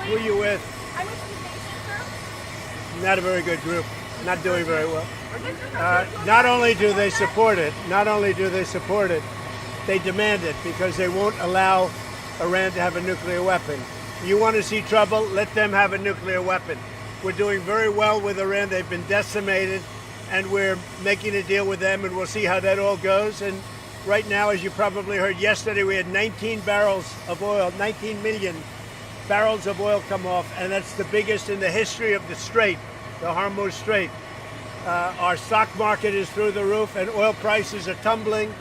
Who are you with? I'm with the nation, sir. Not a very good group. Not doing very well. Not only do they support it, they demand it because they won't allow Iran to have a nuclear weapon. You want to see trouble? Let them have a nuclear weapon. We're doing very well with Iran. They've been decimated, and we're making a deal with them, and we'll see how that all goes. And right now, as you probably heard yesterday, we had 19 barrels of oil, 19 million barrels of oil come off, and that's the biggest in the history of the Strait, the Hormuz Strait. Our stock market is through the roof, and oil prices are tumbling.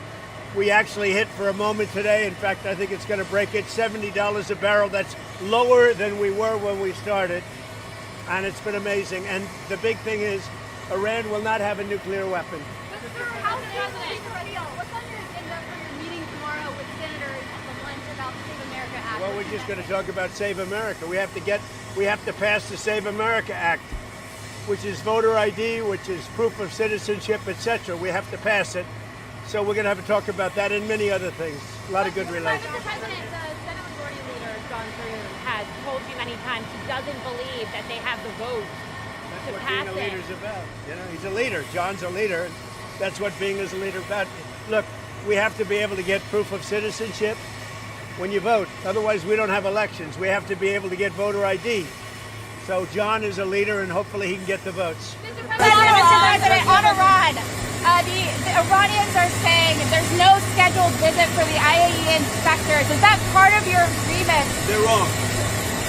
We actually hit for a moment today. In fact, I think it's going to break it, $70 a barrel. That's lower than we were when we started, and it's been amazing. And the big thing is, Iran will not have a nuclear weapon. Mr. House President, what's on your agenda for your meeting tomorrow with senators at the lunch about the Save America Act? Well, we're just going to talk about Save America. We have to pass the Save America Act, which is voter ID, which is proof of citizenship, etc. We have to pass it. So we're going to have to talk about that and many other things. A lot of good relations. Mr. President, the Senate Majority Leader, John Thune, has told you many times he doesn't believe that they have the vote to pass it. That's what being a leader is about. You know, he's a leader. John's a leader. That's what being as a leader is about. Look, we have to be able to get proof of citizenship when you vote. Otherwise, we don't have elections. We have to be able to get voter ID. So John is a leader, and hopefully he can get the votes. Mr. President, on Iran, the Iranians are saying there's no scheduled visit for the IAEA inspectors. Is that part of your agreement? They're wrong.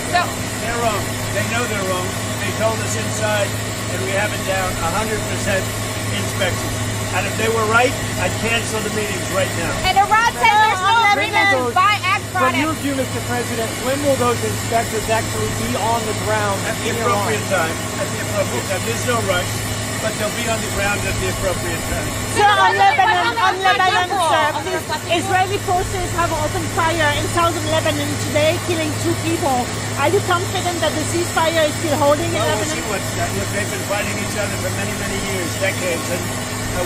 So They're wrong. They know they're wrong. They told us inside, and we have it down 100% inspection. And if they were right, I'd cancel the meetings right now. And Iran says there's no agreement to buy ag From products. your view, Mr. President, when will those inspectors actually be on the ground? At the appropriate time. At the appropriate time. There's no rush, but they'll be on the ground at the appropriate time. Sir, on Lebanon, sir, Israeli forces have opened fire in southern Lebanon today, killing 2 people. Are you confident that the ceasefire is still holding in Well, we'll Lebanon? see what. Look, they've been fighting each other for many, many years, decades, and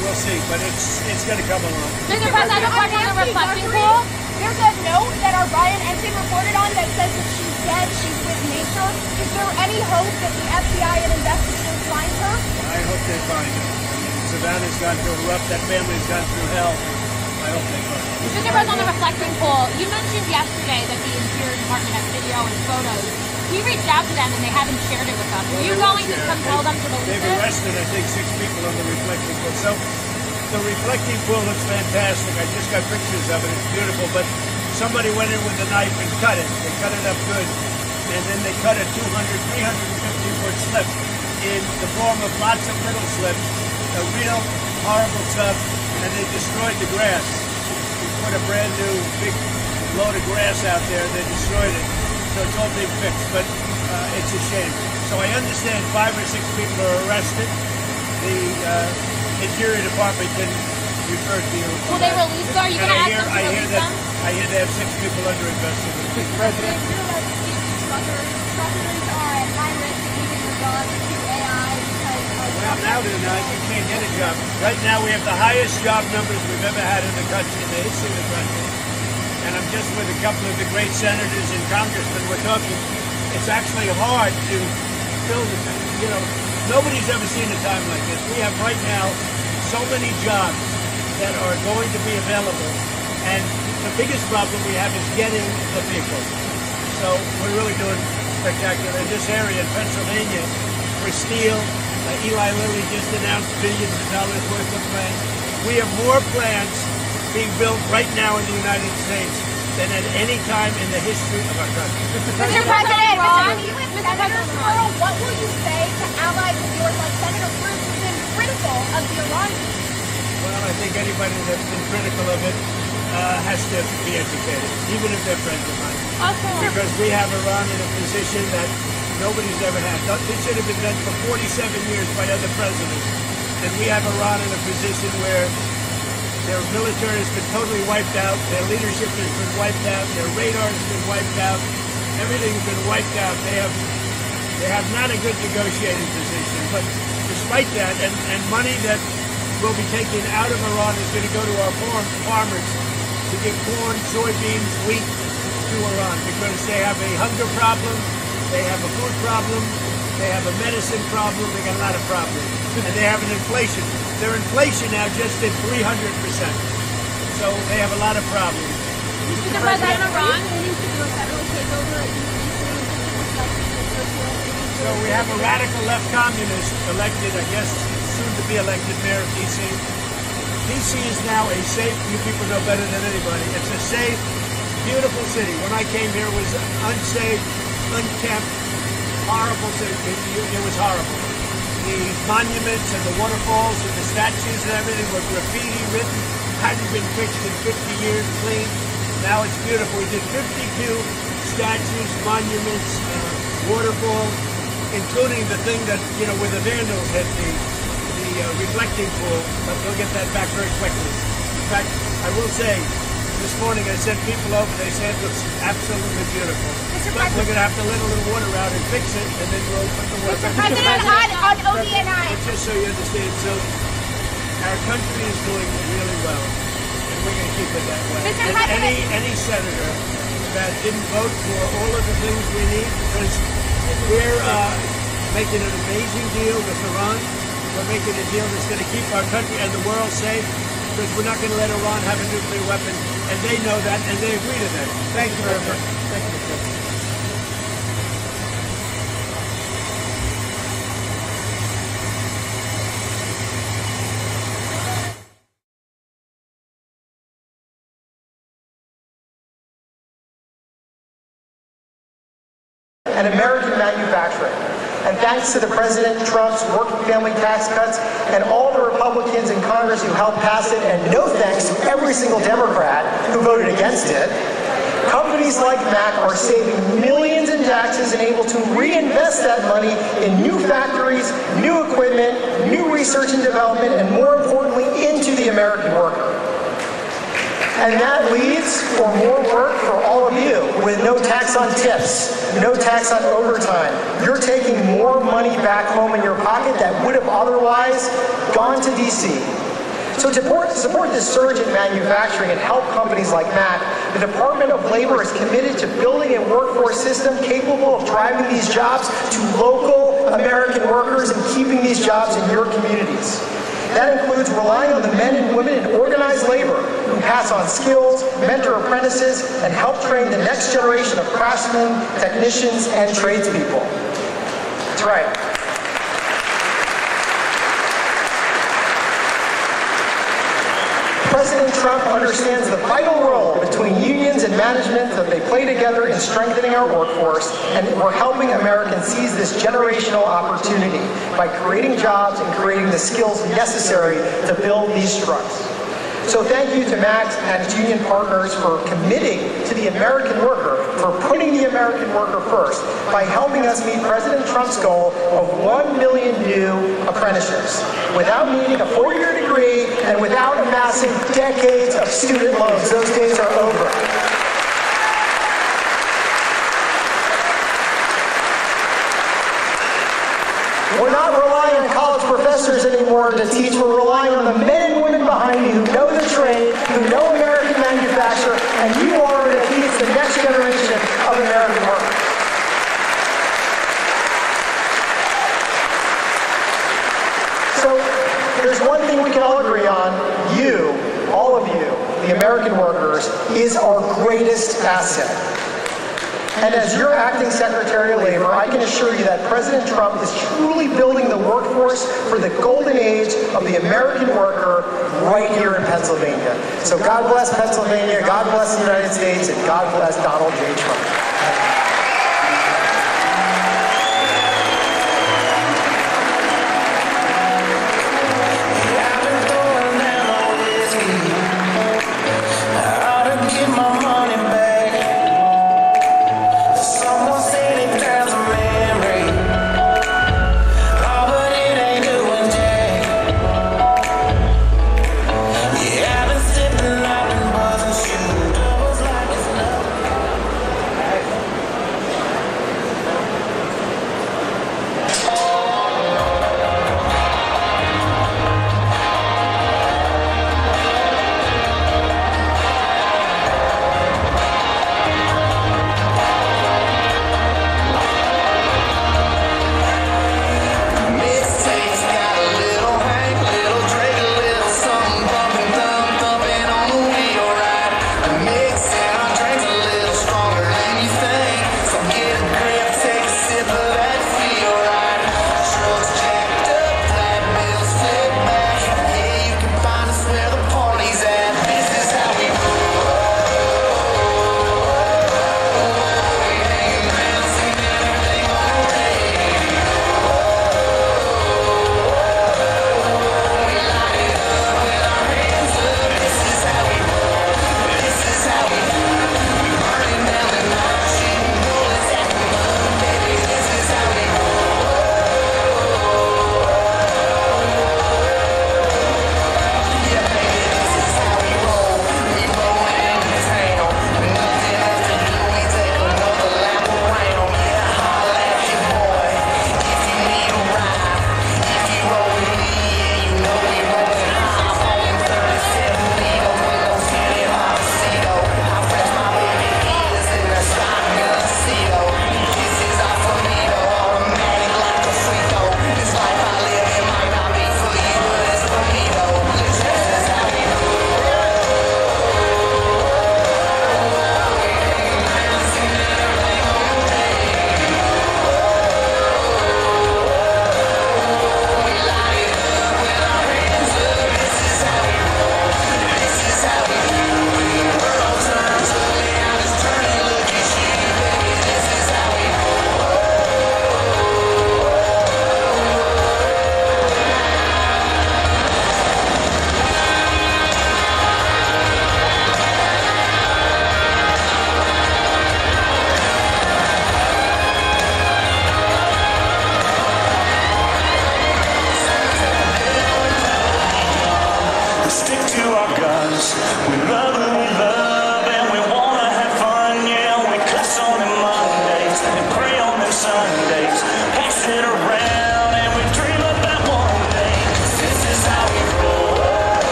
we'll see. But it's going to come along. Mr. President, I have a reflecting pool. There's a note that our Ryan Ensign reported on that says that she's dead, she's with nature. Is there any hope that the FBI and investigators find her? I hope they find her. I mean, Savannah's gone through a rough, that family's gone through hell. I hope they find her. Mr. President, on the reflecting pool, you mentioned yesterday that the Interior Department has video and photos. We reached out to them and they haven't shared it with us. Are you going to compel them to release They've it? arrested, I think, 6 people on the reflecting pool. So the reflecting pool looks fantastic. I just got pictures of it. It's beautiful. But somebody went in with a knife and cut it. They cut it up good. And then they cut a 350-foot slip in the form of lots of little slips, a real horrible tub, and they destroyed the grass. We put a brand new big load of grass out there. They destroyed it. So it's all being fixed. But it's a shame. So I understand 5 or 6 people are arrested. The Interior Department can refer to you. Will they release them? Are you going to ask them to release them? I hear they have 6 people under investigation. Mr. President, Truckers are at high risk of losing their jobs to AI because of... Well, now they're not. You can't get a job. Right now we have the highest job numbers we've ever had in the country, in the history of the country. And I'm just with a couple of the great senators and congressmen. We're talking. It's actually hard to fill the, nobody's ever seen a time like this. We have right now so many jobs that are going to be available. And the biggest problem we have is getting the vehicles. So we're really doing spectacular. In this area in Pennsylvania, for steel, Eli Lilly just announced billions of dollars worth of plants. We have more plants being built right now in the United States than at any time in the history of our country. Mr. President, with senators tomorrow, what will you say to allies of yours like Senator Cruz, who's been critical of the Iran deal? Well, I think anybody that's been critical of it has to be educated, even if they're friends of mine. Because we have Iran in a position that nobody's ever had. This should have been done for 47 years by other presidents. And we have Iran in a position where their military has been totally wiped out, their leadership has been wiped out, their radar has been wiped out, everything's been wiped out. They have not a good negotiating position. But despite that, and money that will be taken out of Iran is going to go to our farmers to give corn, soybeans, wheat to Iran because they have a hunger problem, They have a food problem. They have a medicine problem. They got a lot of problems. And they have an inflation. Their inflation now just at 300%. So they have a lot of problems. Mr. President, Iran? So we have a radical left communist elected, I guess, soon to be elected mayor of D.C. D.C. is now a safe, you people know better than anybody, it's a safe, beautiful city. When I came here, it was unsafe, unkempt, horrible city. It was horrible. The monuments and the waterfalls and the statues and everything were graffiti written, hadn't been fixed in 50 years, clean. Now it's beautiful. We did 52 statues, monuments, waterfalls, including the thing that, you know, where the vandals hit the reflecting pool, but we'll get that back very quickly. In fact, I will say, this morning I sent people over, they said it looks absolutely beautiful. But we're going to have to let a little water out and fix it, and then we'll put the water back. President, on ODNI. Just so you understand, so our country is doing really well, and we're going to keep it that way. And any senator that didn't vote for all of the things we need, because we're making an amazing deal with Iran. We're making a deal that's going to keep our country and the world safe, because we're not going to let Iran have a nuclear weapon, and they know that, and they agree to that. Thank you very much. Thank you, Mr. President. And American manufacturing. And thanks to the President Trump's working family tax cuts and all the Republicans in Congress who helped pass it, and no thanks to every single Democrat who voted against it, companies like Mack are saving millions in taxes and able to reinvest that money in new factories, new equipment, new research and development, and more importantly, into the American worker. And that leads for more work for all of you with no tax on tips, no tax on overtime. You're taking more money back home in your pocket that would have otherwise gone to D.C. So to support this surge in manufacturing and help companies like Mack, the Department of Labor is committed to building a workforce system capable of driving these jobs to local American workers and keeping these jobs in your communities. That includes relying on the men and women in organized labor who pass on skills, mentor apprentices, and help train the next generation of craftsmen, technicians, and tradespeople. That's right. President Trump understands the vital role between unions and management that they play together in strengthening our workforce, and we're helping Americans seize this generational opportunity by creating jobs and creating the skills necessary to build these trucks. So thank you to Mack and its union partners for committing to the American worker, for putting the American worker first by helping us meet President Trump's goal of 1 million new apprenticeships without needing a 4-year degree and without amassing decades of student loans. Those days are over. We're not relying on college professors anymore to teach. We're relying on the men and women behind you who know the trade, who know American manufacture, and you are to teach the next generation of American workers. So there's one thing we can all agree on. You, all of you, the American workers, is our greatest asset. And as your acting Secretary of Labor, I can assure you that President Trump is truly building the workforce for the golden age of the American worker right here in Pennsylvania. So God bless Pennsylvania, God bless the United States, and God bless Donald J. Trump.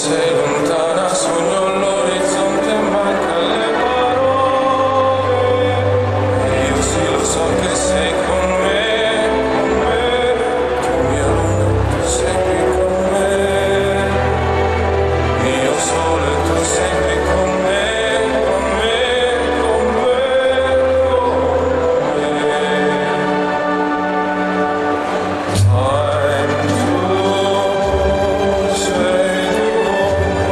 sei lontana, sogno l'orizzonte, manca le parole. Io sì lo so che sei con me, tu mia luna, tu sei qui con me. Mio sole, tu sei qui con me, con me, con me, con me. Time to say goodbye.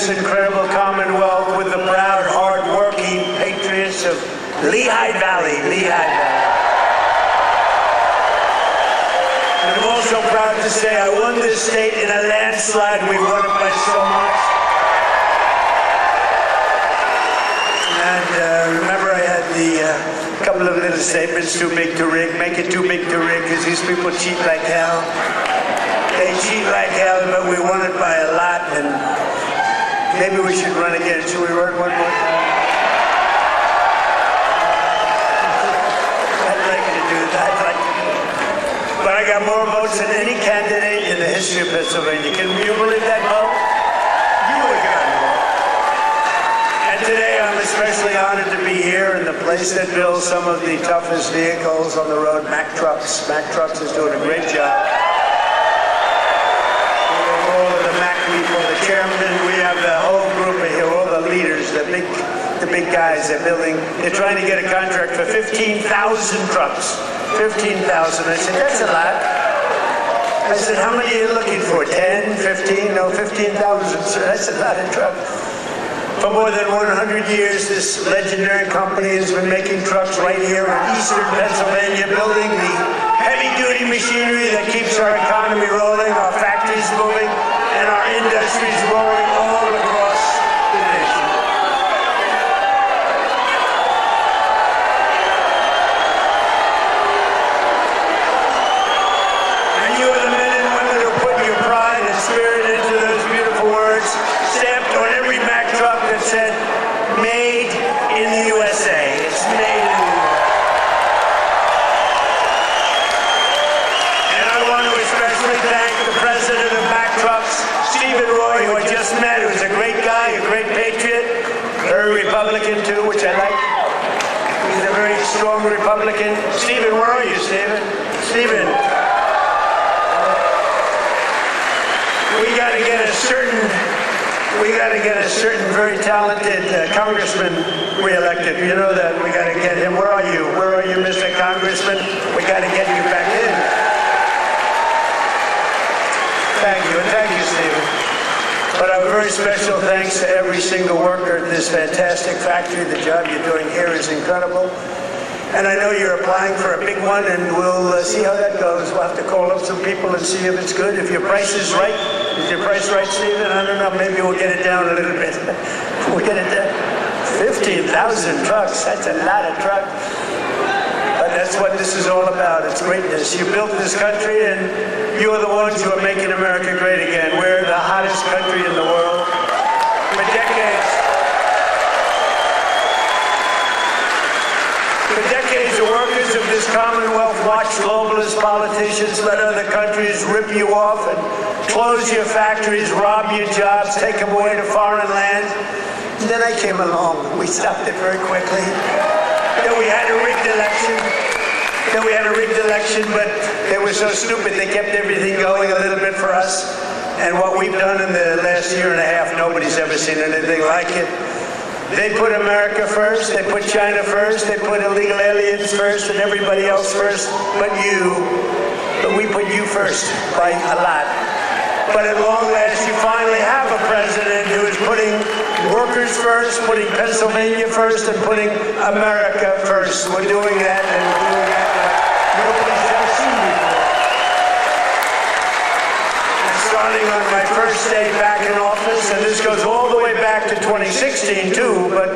this incredible Commonwealth with the proud, hard-working patriots of Lehigh Valley. And I'm also proud to say I won this state in a landslide. We won it by so much. And remember, I had the couple of little statements, too big to rig, make it too big to rig, because these people cheat like hell. They cheat like hell, but we won it by a lot, and maybe we should run again. Should we run one more time? I'd like to do that. But I got more votes than any candidate in the history of Pennsylvania. Can you believe that vote? You would got more. And today I'm especially honored to be here in the place that builds some of the toughest vehicles on the road, Mack Trucks. Mack Trucks is doing a great job. All of the Mack people, the chairman, we have the whole group of here, all the leaders, the big guys. They're trying to get a contract for 15,000 trucks. 15,000. I said, that's a lot. I said, how many are you looking for? 10, 15? No, 15,000. So that's a lot of trucks. For more than 100 years, this legendary company has been making trucks right here in eastern Pennsylvania, building the heavy-duty machinery that keeps our economy rolling, our factories moving, and our industries rolling all across the nation. And you are the men and women who put your pride and spirit into those beautiful words, stamped on every Mack truck that said, made in the USA. It's made in the USA. And I want to especially thank the president of Mack Trucks, Stephen Roy, who I just met, who's a great guy, a great patriot, very Republican too, which I like. He's a very strong Republican. Stephen, where are you, Stephen? Stephen. We got to get a certain very talented congressman reelected. You know that we got to get him. Where are you? Where are you, Mr. Congressman? We got to get you back in. Thank you, and thank you, Stephen. But a very special thanks to every single worker at this fantastic factory. The job you're doing here is incredible. And I know you're applying for a big one, and we'll see how that goes. We'll have to call up some people and see if it's good. If your price is right. Is your price right, Stephen? I don't know. Maybe we'll get it down a little bit. We'll get it down. 15,000 trucks. That's a lot of trucks. But that's what this is all about. It's greatness. You built this country, and you are the ones who are making America great again. We're the hottest country in the world. For decades. For decades, the workers of this Commonwealth watched globalist politicians let other countries rip you off and close your factories, rob your jobs, take them away to foreign lands. And then I came along. We stopped it very quickly. Then we had a rigged election. But they were so stupid they kept everything going a little bit for us. And what we've done in the last year and a half, nobody's ever seen anything like it. They put America first, they put China first, they put illegal aliens first, and everybody else first but you. But we put you first by a lot. But at long last, you finally have a president who is putting workers first, putting Pennsylvania first, and putting America first. We're doing that, and we're doing that like nobody's ever seen before. And starting on my first day back in office, and this goes all the way back to 2016 too, but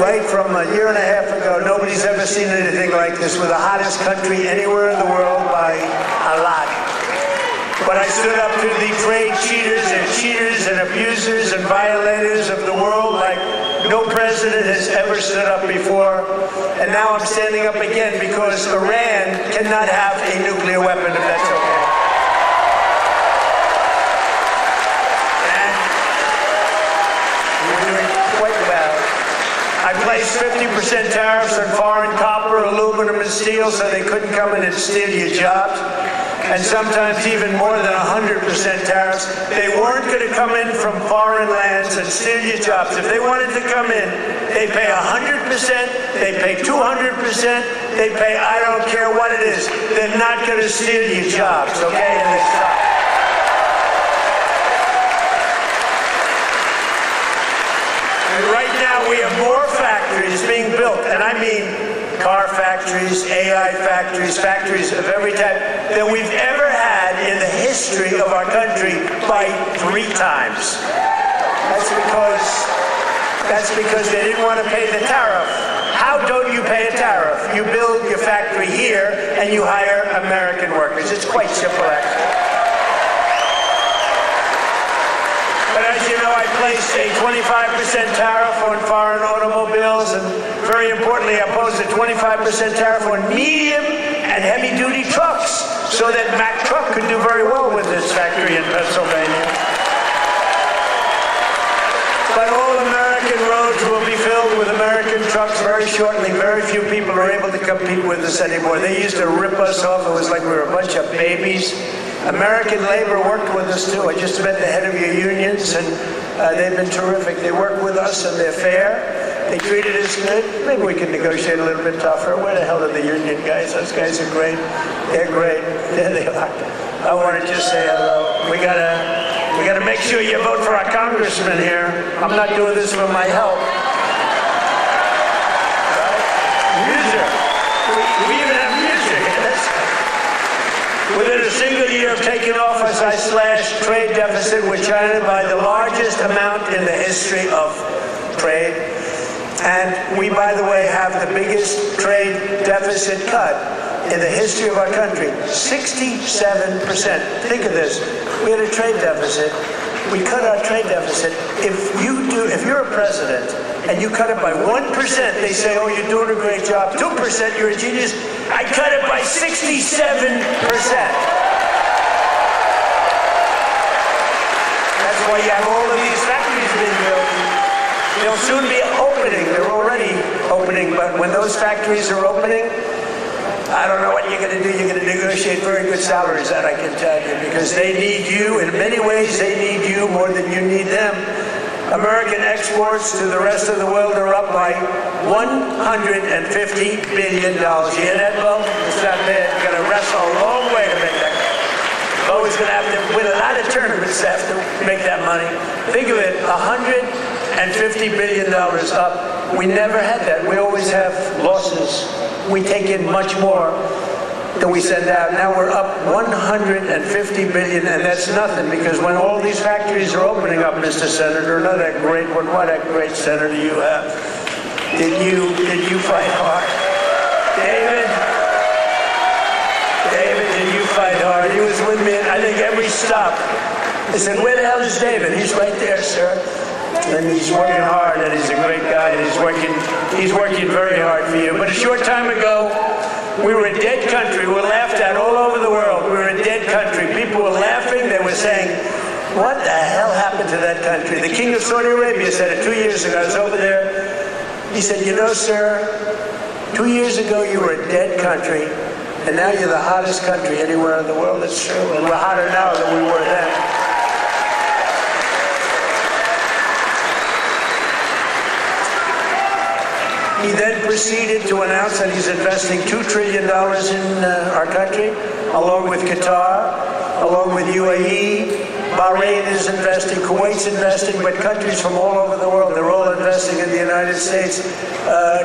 right from a year and a half ago, nobody's ever seen anything like this. We're the hottest country anywhere in the world by a lot. But I stood up to the trade cheaters and abusers and violators of the world like no president has ever stood up before. And now I'm standing up again because Iran cannot have a nuclear weapon, if that's okay. And we're doing quite well. I placed 50% tariffs on foreign copper, aluminum, and steel so they couldn't come in and steal your jobs. And sometimes even more than 100% tariffs. They weren't going to come in from foreign lands and steal your jobs. If they wanted to come in, they pay 100%, they pay 200%, they pay I don't care what it is. They're not going to steal your jobs, okay? And they stop. is being built, and I mean car factories, AI factories, factories of every type that we've ever had in the history of our country by 3 times. That's because they didn't want to pay the tariff. How don't you pay a tariff? You build your factory here and you hire American workers. It's quite simple, actually. But as you know, I placed a 25% tariff on foreign automobiles, and very importantly, I posed a 25% tariff on medium and heavy-duty trucks, so that Mack Truck could do very well with this factory in Pennsylvania. But all American roads will be filled with American trucks very shortly. Very few people are able to compete with us anymore. They used to rip us off. It was like we were a bunch of babies. American labor worked with us too. I just met the head of your unions, and they've been terrific. They work with us and they're fair. They treated us good. Maybe we can negotiate a little bit tougher. Where the hell are the union guys? Those guys are great. They're great. There they are. I want to just say hello. We gotta make sure you vote for our congressman here. I'm not doing this for my help. Music. We even have music. Within a single year of taking office, I slashed trade deficit with China by the largest amount in the history of trade. And we, by the way, have the biggest trade deficit cut in the history of our country. 67%. Think of this. We had a trade deficit. We cut our trade deficit. If you're a president and you cut it by 1%, they say, oh, you're doing a great job. 2%, you're a genius. I cut it by 67%. That's why you have all of these factories being built. They'll soon be opening. They're already opening, but when those factories are opening, I don't know what you're going to do. You're going to negotiate very good salaries, that I can tell you, because they need you. In many ways, they need you more than you need them. American exports to the rest of the world are up by $150 billion. You hear that, Bo? It's not bad. You're going to wrestle a long way to make that. Bo is going to have to win a lot of tournaments to make that money. Think of it, $150 billion up. We never had that. We always have losses. We take in much more than we send out. Now we're up $150 billion, and that's nothing, because when all these factories are opening up, Mr. Senator, not that great one, what a great senator you have. Did you fight hard? David, did you fight hard? He was with me at, I think, every stop. I said, where the hell is David? He's right there, sir. And he's working hard, and he's a great guy, and he's working very hard for you. But a short time ago, we were a dead country. We were laughed at all over the world. We were a dead country. People were laughing. They were saying, what the hell happened to that country? The King of Saudi Arabia said it 2 years ago. I was over there. He said, you know, sir, 2 years ago you were a dead country, and now you're the hottest country anywhere in the world. It's true. And we're hotter now than we were then. He then proceeded to announce that he's investing $2 trillion in our country, along with Qatar, along with UAE. Bahrain is investing, Kuwait's investing, but countries from all over the world, they're all investing in the United States.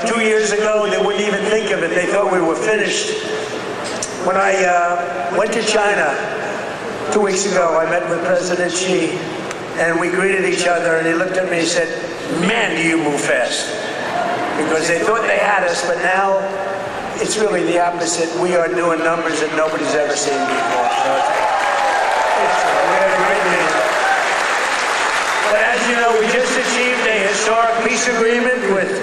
2 years ago, they wouldn't even think of it. They thought we were finished. When I went to China 2 weeks ago, I met with President Xi, and we greeted each other, and he looked at me and said, man, do you move fast. Because they thought they had us, but now it's really the opposite. We are doing numbers that nobody's ever seen before. So we have a great meeting. But as you know, we just achieved a historic peace agreement with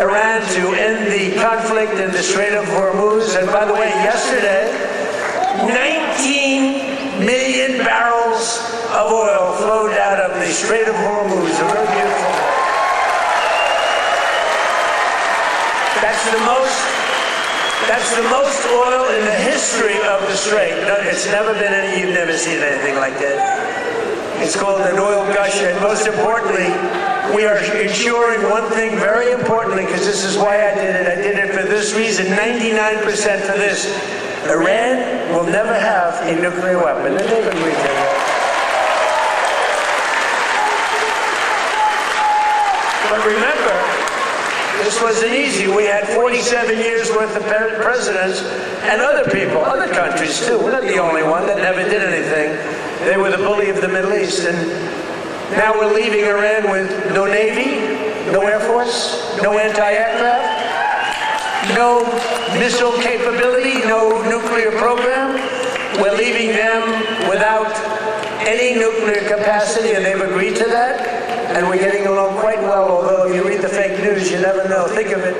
Iran to end the conflict in the Strait of Hormuz. And by the way, yesterday, 19 million barrels of oil flowed out of the Strait of Hormuz. A very beautiful. That's the most oil in the history of the Strait. No, it's never been any, you've never seen anything like that. It's called an oil gusher. And most importantly, we are ensuring one thing very importantly, because this is why I did it. I did it for this reason, 99% for this. Iran will never have a nuclear weapon. And they've agreed to that. But remember, this wasn't easy. We had 47 years worth of presidents and other people, other countries too. We're not the only one that never did anything. They were the bully of the Middle East. And now we're leaving Iran with no Navy, no Air Force, no anti-aircraft, no missile capability, no nuclear program. We're leaving them without any nuclear capacity, and they've agreed to that. And we're getting along quite well, although if you read the fake news, you never know. Think of it.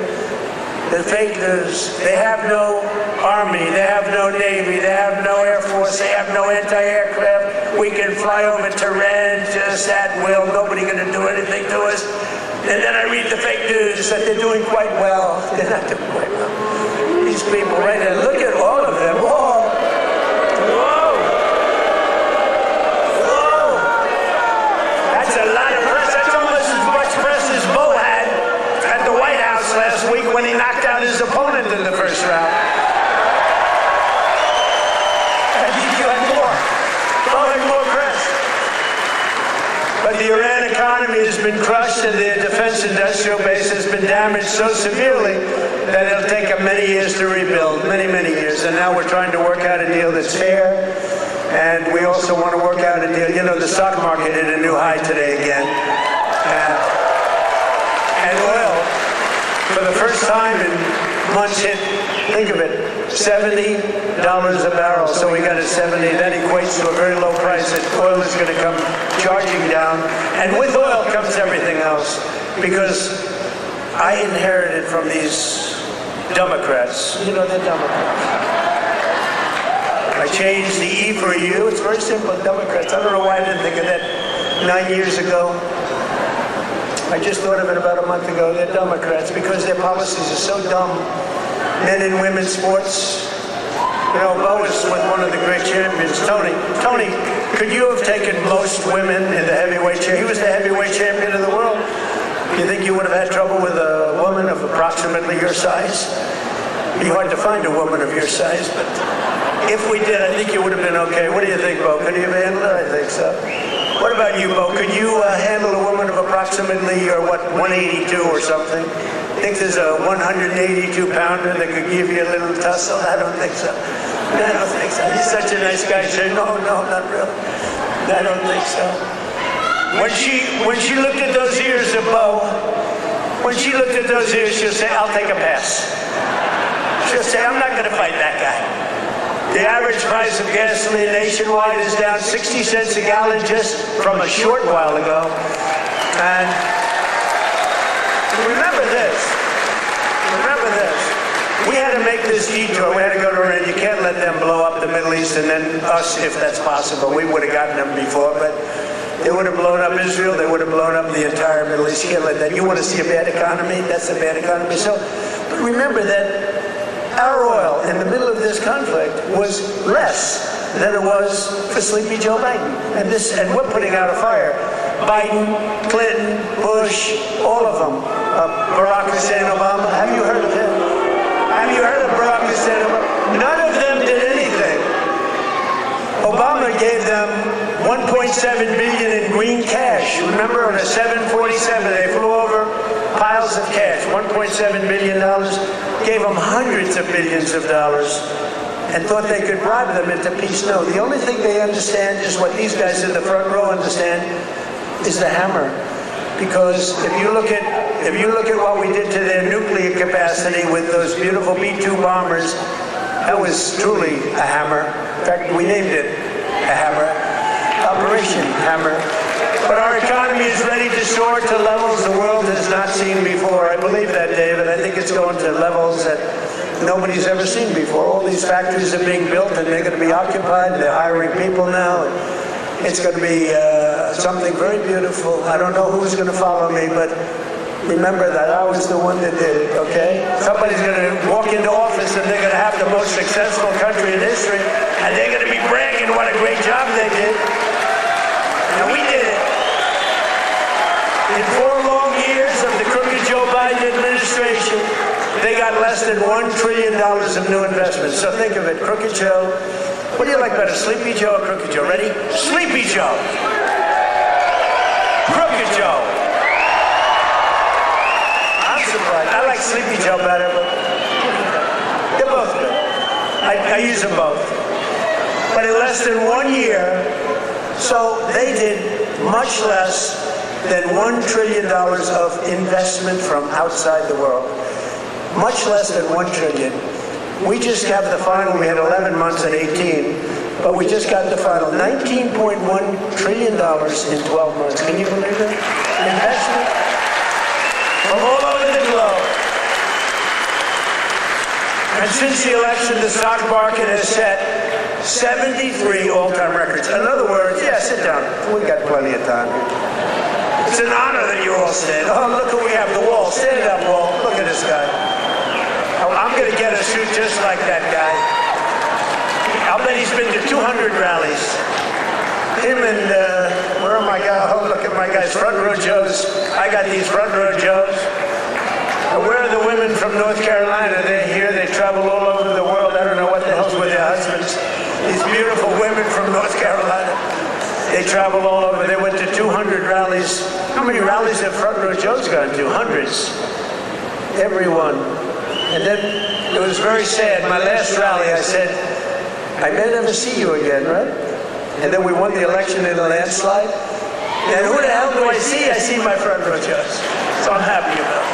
The fake news, they have no army, they have no navy, they have no air force, they have no anti-aircraft. We can fly over Tehran just at will, nobody gonna do anything to us. And then I read the fake news that they're doing quite well. They're not doing quite well. These people right there, look at all of them. Whoa. Whoa. Whoa. That's a lot of press. That's almost as much press as Bo had at the White House last week when he knocked out his opponent in the first round. I think you had more. Probably more press. But the Iran economy has been crushed and their defense industrial base has been damaged so severely that it'll take them many years to rebuild, many, many years. And now we're trying to work out a deal that's fair. And we also want to work out a deal. You know, the stock market hit a new high today again. And oil, for the first time in months, hit, think of it, $70 a barrel. So we got a 70. That equates to a very low price that oil is going to come charging down. And with oil comes everything else. Because I inherited from these Democrats. You know, they're Democrats. I changed the E for a U. It's very simple, Democrats. I don't know why I didn't think of that 9 years ago. I just thought of it about a month ago. They're Democrats because their policies are so dumb. Men and women's sports. You know, Bo was with one of the great champions, Tony. Tony, could you have taken most women in the heavyweight championship? He was the heavyweight champion of the world. You think you would have had trouble with a woman of approximately your size? It'd be hard to find a woman of your size, but if we did, I think you would have been okay. What do you think, Bo? Could you have handled it? I think so. What about you, Bo? Could you handle a woman of approximately, or what, 182 or something? Think there's a 182-pounder that could give you a little tussle? I don't think so. I don't think so. He's such a nice guy. Say, no, not really. I don't think so. When she looked at those ears of Bo, when she looked at those ears, she'll say, I'll take a pass. She'll say, I'm not going to fight that guy. The average price of gasoline nationwide is down 60 cents a gallon just from a short while ago. And remember this. We had to make this detour. We had to go to Iran. You can't let them blow up the Middle East and then us, if that's possible. We would have gotten them before, but they would have blown up Israel. They would have blown up the entire Middle East. You can't let that. You want to see a bad economy? That's a bad economy. So, but remember that our oil in the middle of this conflict was less than it was for sleepy Joe Biden. And we're putting out a fire. Biden, Clinton, Bush, all of them. Barack Hussein Obama. Have you heard of him? Have you heard of Barack Hussein Obama? None of them did anything. Obama gave them $1.7 billion in green cash. Remember, on a 747, they flew over piles of cash. $1.7 billion. Gave them hundreds of billions of dollars and thought they could bribe them into peace. No, the only thing they understand is what these guys in the front row understand is the hammer. Because if you look at what we did to their nuclear capacity with those beautiful B-2 bombers, that was truly a hammer. In fact, we named it a hammer, Operation Hammer. But our economy is ready to soar to levels the world has not seen before. I believe that, David. I think it's going to levels that nobody's ever seen before. All these factories are being built and they're going to be occupied. They're hiring people now. It's going to be something very beautiful. I don't know who's going to follow me, but remember that I was the one that did it, okay? Somebody's going to walk into office and they're going to have the most successful country in history, and they're going to be bragging what a great job they did. And we did it. In 4 long years of the crooked Joe Biden administration, they got less than $1 trillion of new investments. So think of it, Crooked Joe. What do you like better, Sleepy Joe or Crooked Joe? Ready? Sleepy Joe. Crooked Joe. I'm surprised. I like Sleepy Joe better, but they're both good. I use them both. But in less than 1 year, so they did much less than $1 trillion of investment from outside the world. Much less than $1 trillion. We just got the final, we had 11 months and 18, but we just got the final $19.1 trillion in 12 months. Can you believe it? Investment from all over the globe. And since the election, the stock market has set 73 all-time records. In other words, yeah, sit down. We got plenty of time. It's an honor that you all stand. Oh, look who we have, the Wall. Stand up, Wall. Look at this guy. I'm going to get a suit just like that guy. I'll bet he's been to 200 rallies. Him and, where are my guys? Oh, look at my guys, front row Joes. I got these front row Joes. And where are the women from North Carolina? They're here. They travel all over the world. I don't know what the hell's with their husbands. These beautiful women from North Carolina. They travel all over. They went to 200 rallies. How many rallies have front row Joe's gone to? Hundreds. Everyone. And then it was very sad. My last rally, I said, I may never see you again, right? And then we won the election in a landslide. And who the hell do I see? I see my front row Joe's. So I'm happy about it.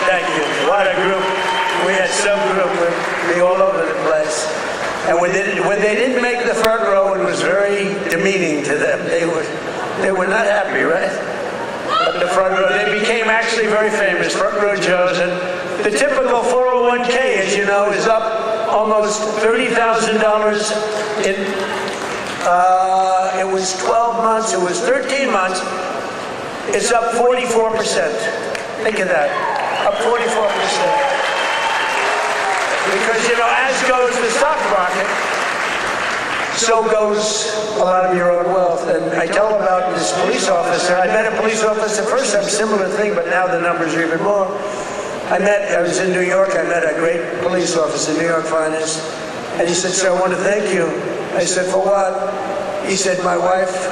Thank you. What a group. We had some group with me all over the place. And when they didn't make the front row, it was very demeaning to them. They were not happy, right? But the front row, they became actually very famous, front row Joes. And the typical 401k, as you know, is up almost $30,000 in, it was 12 months, it was 13 months. It's up 44%. Think of that, up 44%. Because, you know, as goes the stock market, so goes a lot of your own wealth. And I tell about this police officer. I met a police officer first time, similar thing, but now the numbers are even more. I was in New York, I met a great police officer, New York finance, and he said, sir, I want to thank you. I said, for what? He said, my wife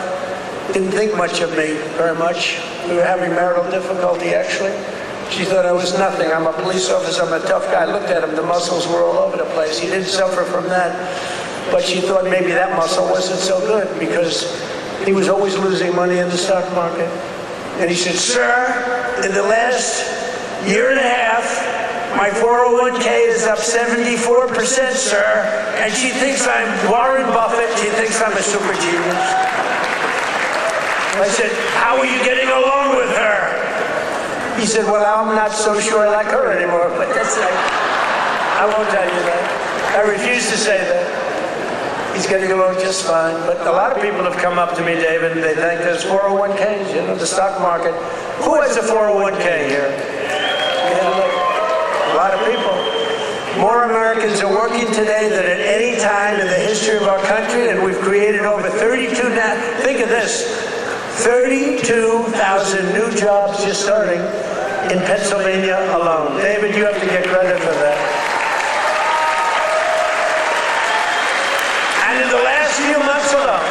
didn't think much of me very much. We were having marital difficulty, actually. She thought I was nothing. I'm a police officer. I'm a tough guy. I looked at him. The muscles were all over the place. He didn't suffer from that. But she thought maybe that muscle wasn't so good because he was always losing money in the stock market. And he said, sir, in the last year and a half, my 401k is up 74%, sir. And she thinks I'm Warren Buffett. She thinks I'm a super genius. I said, how are you getting along with her? He said, well, I'm not so sure I like her anymore, but that's like, I won't tell you that. I refuse to say that. He's getting along just fine. But a lot of people have come up to me, David, and they thank us 401ks, you know, the stock market. Who has a 401k here? You know, a lot of people. More Americans are working today than at any time in the history of our country, and we've created over 32 now. Think of this. 32,000 new jobs just starting in Pennsylvania alone. David, you have to get credit for that. And in the last few months alone,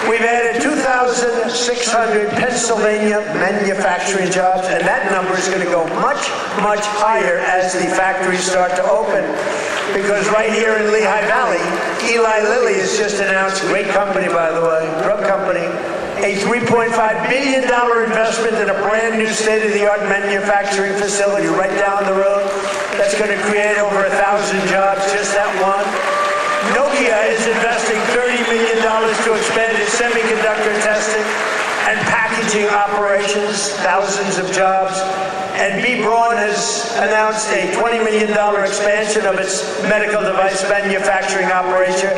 we've added 2,600 Pennsylvania manufacturing jobs, and that number is going to go much, much higher as the factories start to open. Because right here in Lehigh Valley, Eli Lilly has just announced, great company by the way, drug company, a $3.5 billion investment in a brand new state-of-the-art manufacturing facility right down the road. That's going to create over 1,000 jobs, just that one. Nokia is investing $30 million to expand its semiconductor testing and packaging operations, thousands of jobs. And B. Braun has announced a $20 million expansion of its medical device manufacturing operation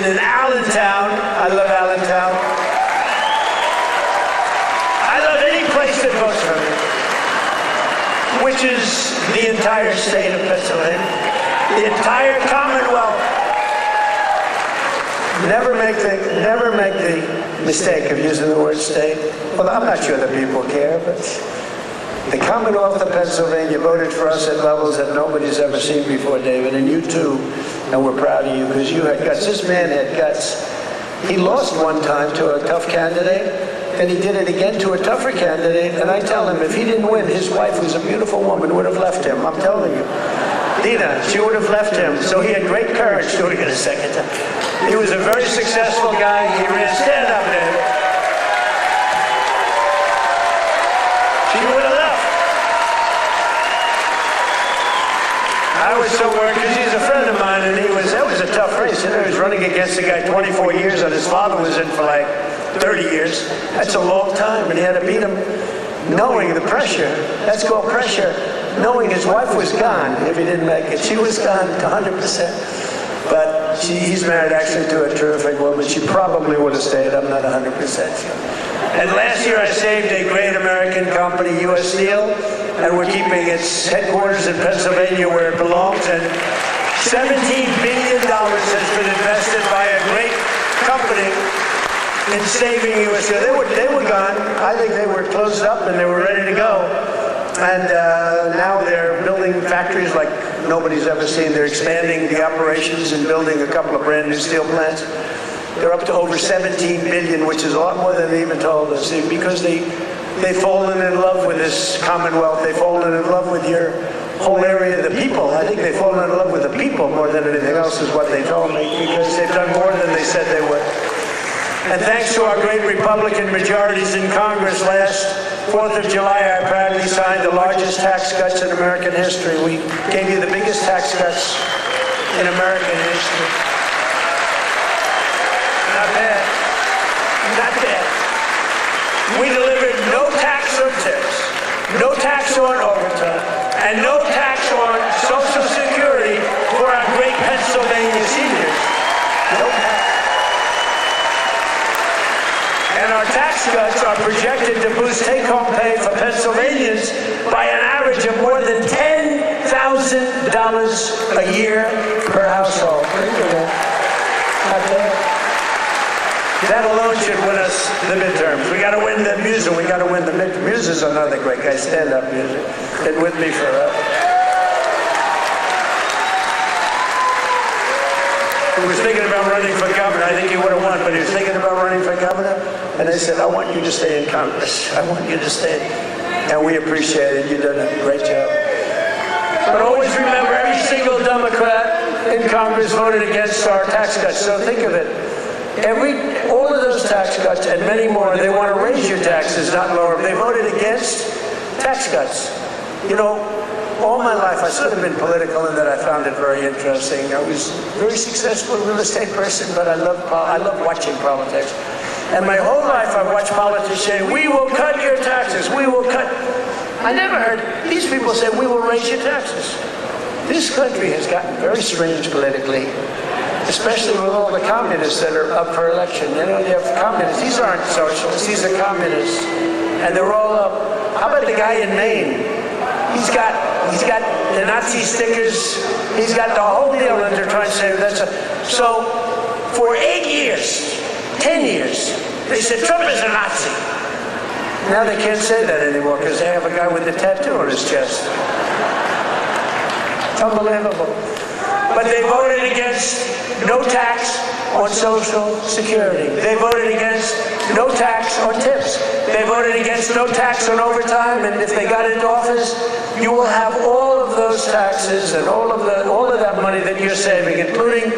in Allentown. I love Allentown. I love any place that votes for me, which is the entire state of Pennsylvania, the entire Commonwealth. Never make the mistake of using the word state. Well, I'm not sure that people care, but the Commonwealth of Pennsylvania voted for us at levels that nobody's ever seen before, David, and you too, and we're proud of you because you had guts. This man had guts. He lost one time to a tough candidate, and he did it again to a tougher candidate, and I tell him if he didn't win, his wife, who's a beautiful woman, would have left him. I'm telling you. Dina, she would have left him. So he had great courage doing it a second time. He was a very successful guy. He ran, stand up there. She would have left. I was so worried because he's a friend of mine, and that was a tough race. You know, he was running against a guy 24 years, and his father was in for like 30 years. That's a long time, and he had to beat him knowing the pressure. That's called pressure. Knowing his wife was gone if he didn't make it. She was gone 100%. But he's married actually to a terrific woman. She probably would have stayed. I'm not 100% sure. And last year I saved a great American company, U.S. Steel, and we're keeping its headquarters in Pennsylvania where it belongs. And $17 billion has been invested by a great company in saving U.S. Steel. They were gone. I think they were closed up and they were ready to go. And now they're building factories like nobody's ever seen. They're expanding the operations and building a couple of brand new steel plants. They're up to over 17 billion, which is a lot more than they even told us. Because they've fallen in love with this Commonwealth. They've fallen in love with your whole area, the people. I think they've fallen in love with the people more than anything else is what they told me, because they've done more than they said they would. And thanks to our great Republican majorities in Congress last 4th of July, I proudly signed the largest tax cuts in American history. We gave you the biggest tax cuts in American history. Not bad. Not bad. We delivered no tax on tips, no tax on overtime, and no tax on Social Security for our great Pennsylvania seniors. No tax. And our tax cuts are projected to boost take-home pay for Pennsylvanians by an average of more than $10,000 a year per household. That alone should win us the midterms. We got to win the Musa. We got to win the midterms. Musa's another great guy. Stand up, Musa. Been with me for He was thinking about running for governor. I think he would have won, but he was thinking about running for governor. And they said, I want you to stay in Congress. I want you to stay. And we appreciate it. You've done a great job. But always remember, every single Democrat in Congress voted against our tax cuts. So think of it. All of those tax cuts and many more, they want to raise your taxes, not lower them. They voted against tax cuts. You know, all my life, I should have been political in that I found it very interesting. I was a very successful real estate person, but I love watching politics. And my whole life I've watched politicians say, we will cut your taxes, we will cut. I never heard these people say, we will raise your taxes. This country has gotten very strange politically, especially with all the communists that are up for election. You know, you have communists. These aren't socialists, these are communists. And they're all up. How about the guy in Maine? He's got the Nazi stickers. He's got the whole deal, and they're trying to say so for 8 years, 10 years, they said Trump is a Nazi. Now they can't say that anymore because they have a guy with a tattoo on his chest. It's unbelievable. But they voted against no tax on Social Security. They voted against no tax on tips. They voted against no tax on overtime, and if they got into office, you will have all of those taxes and all of that money that you're saving, including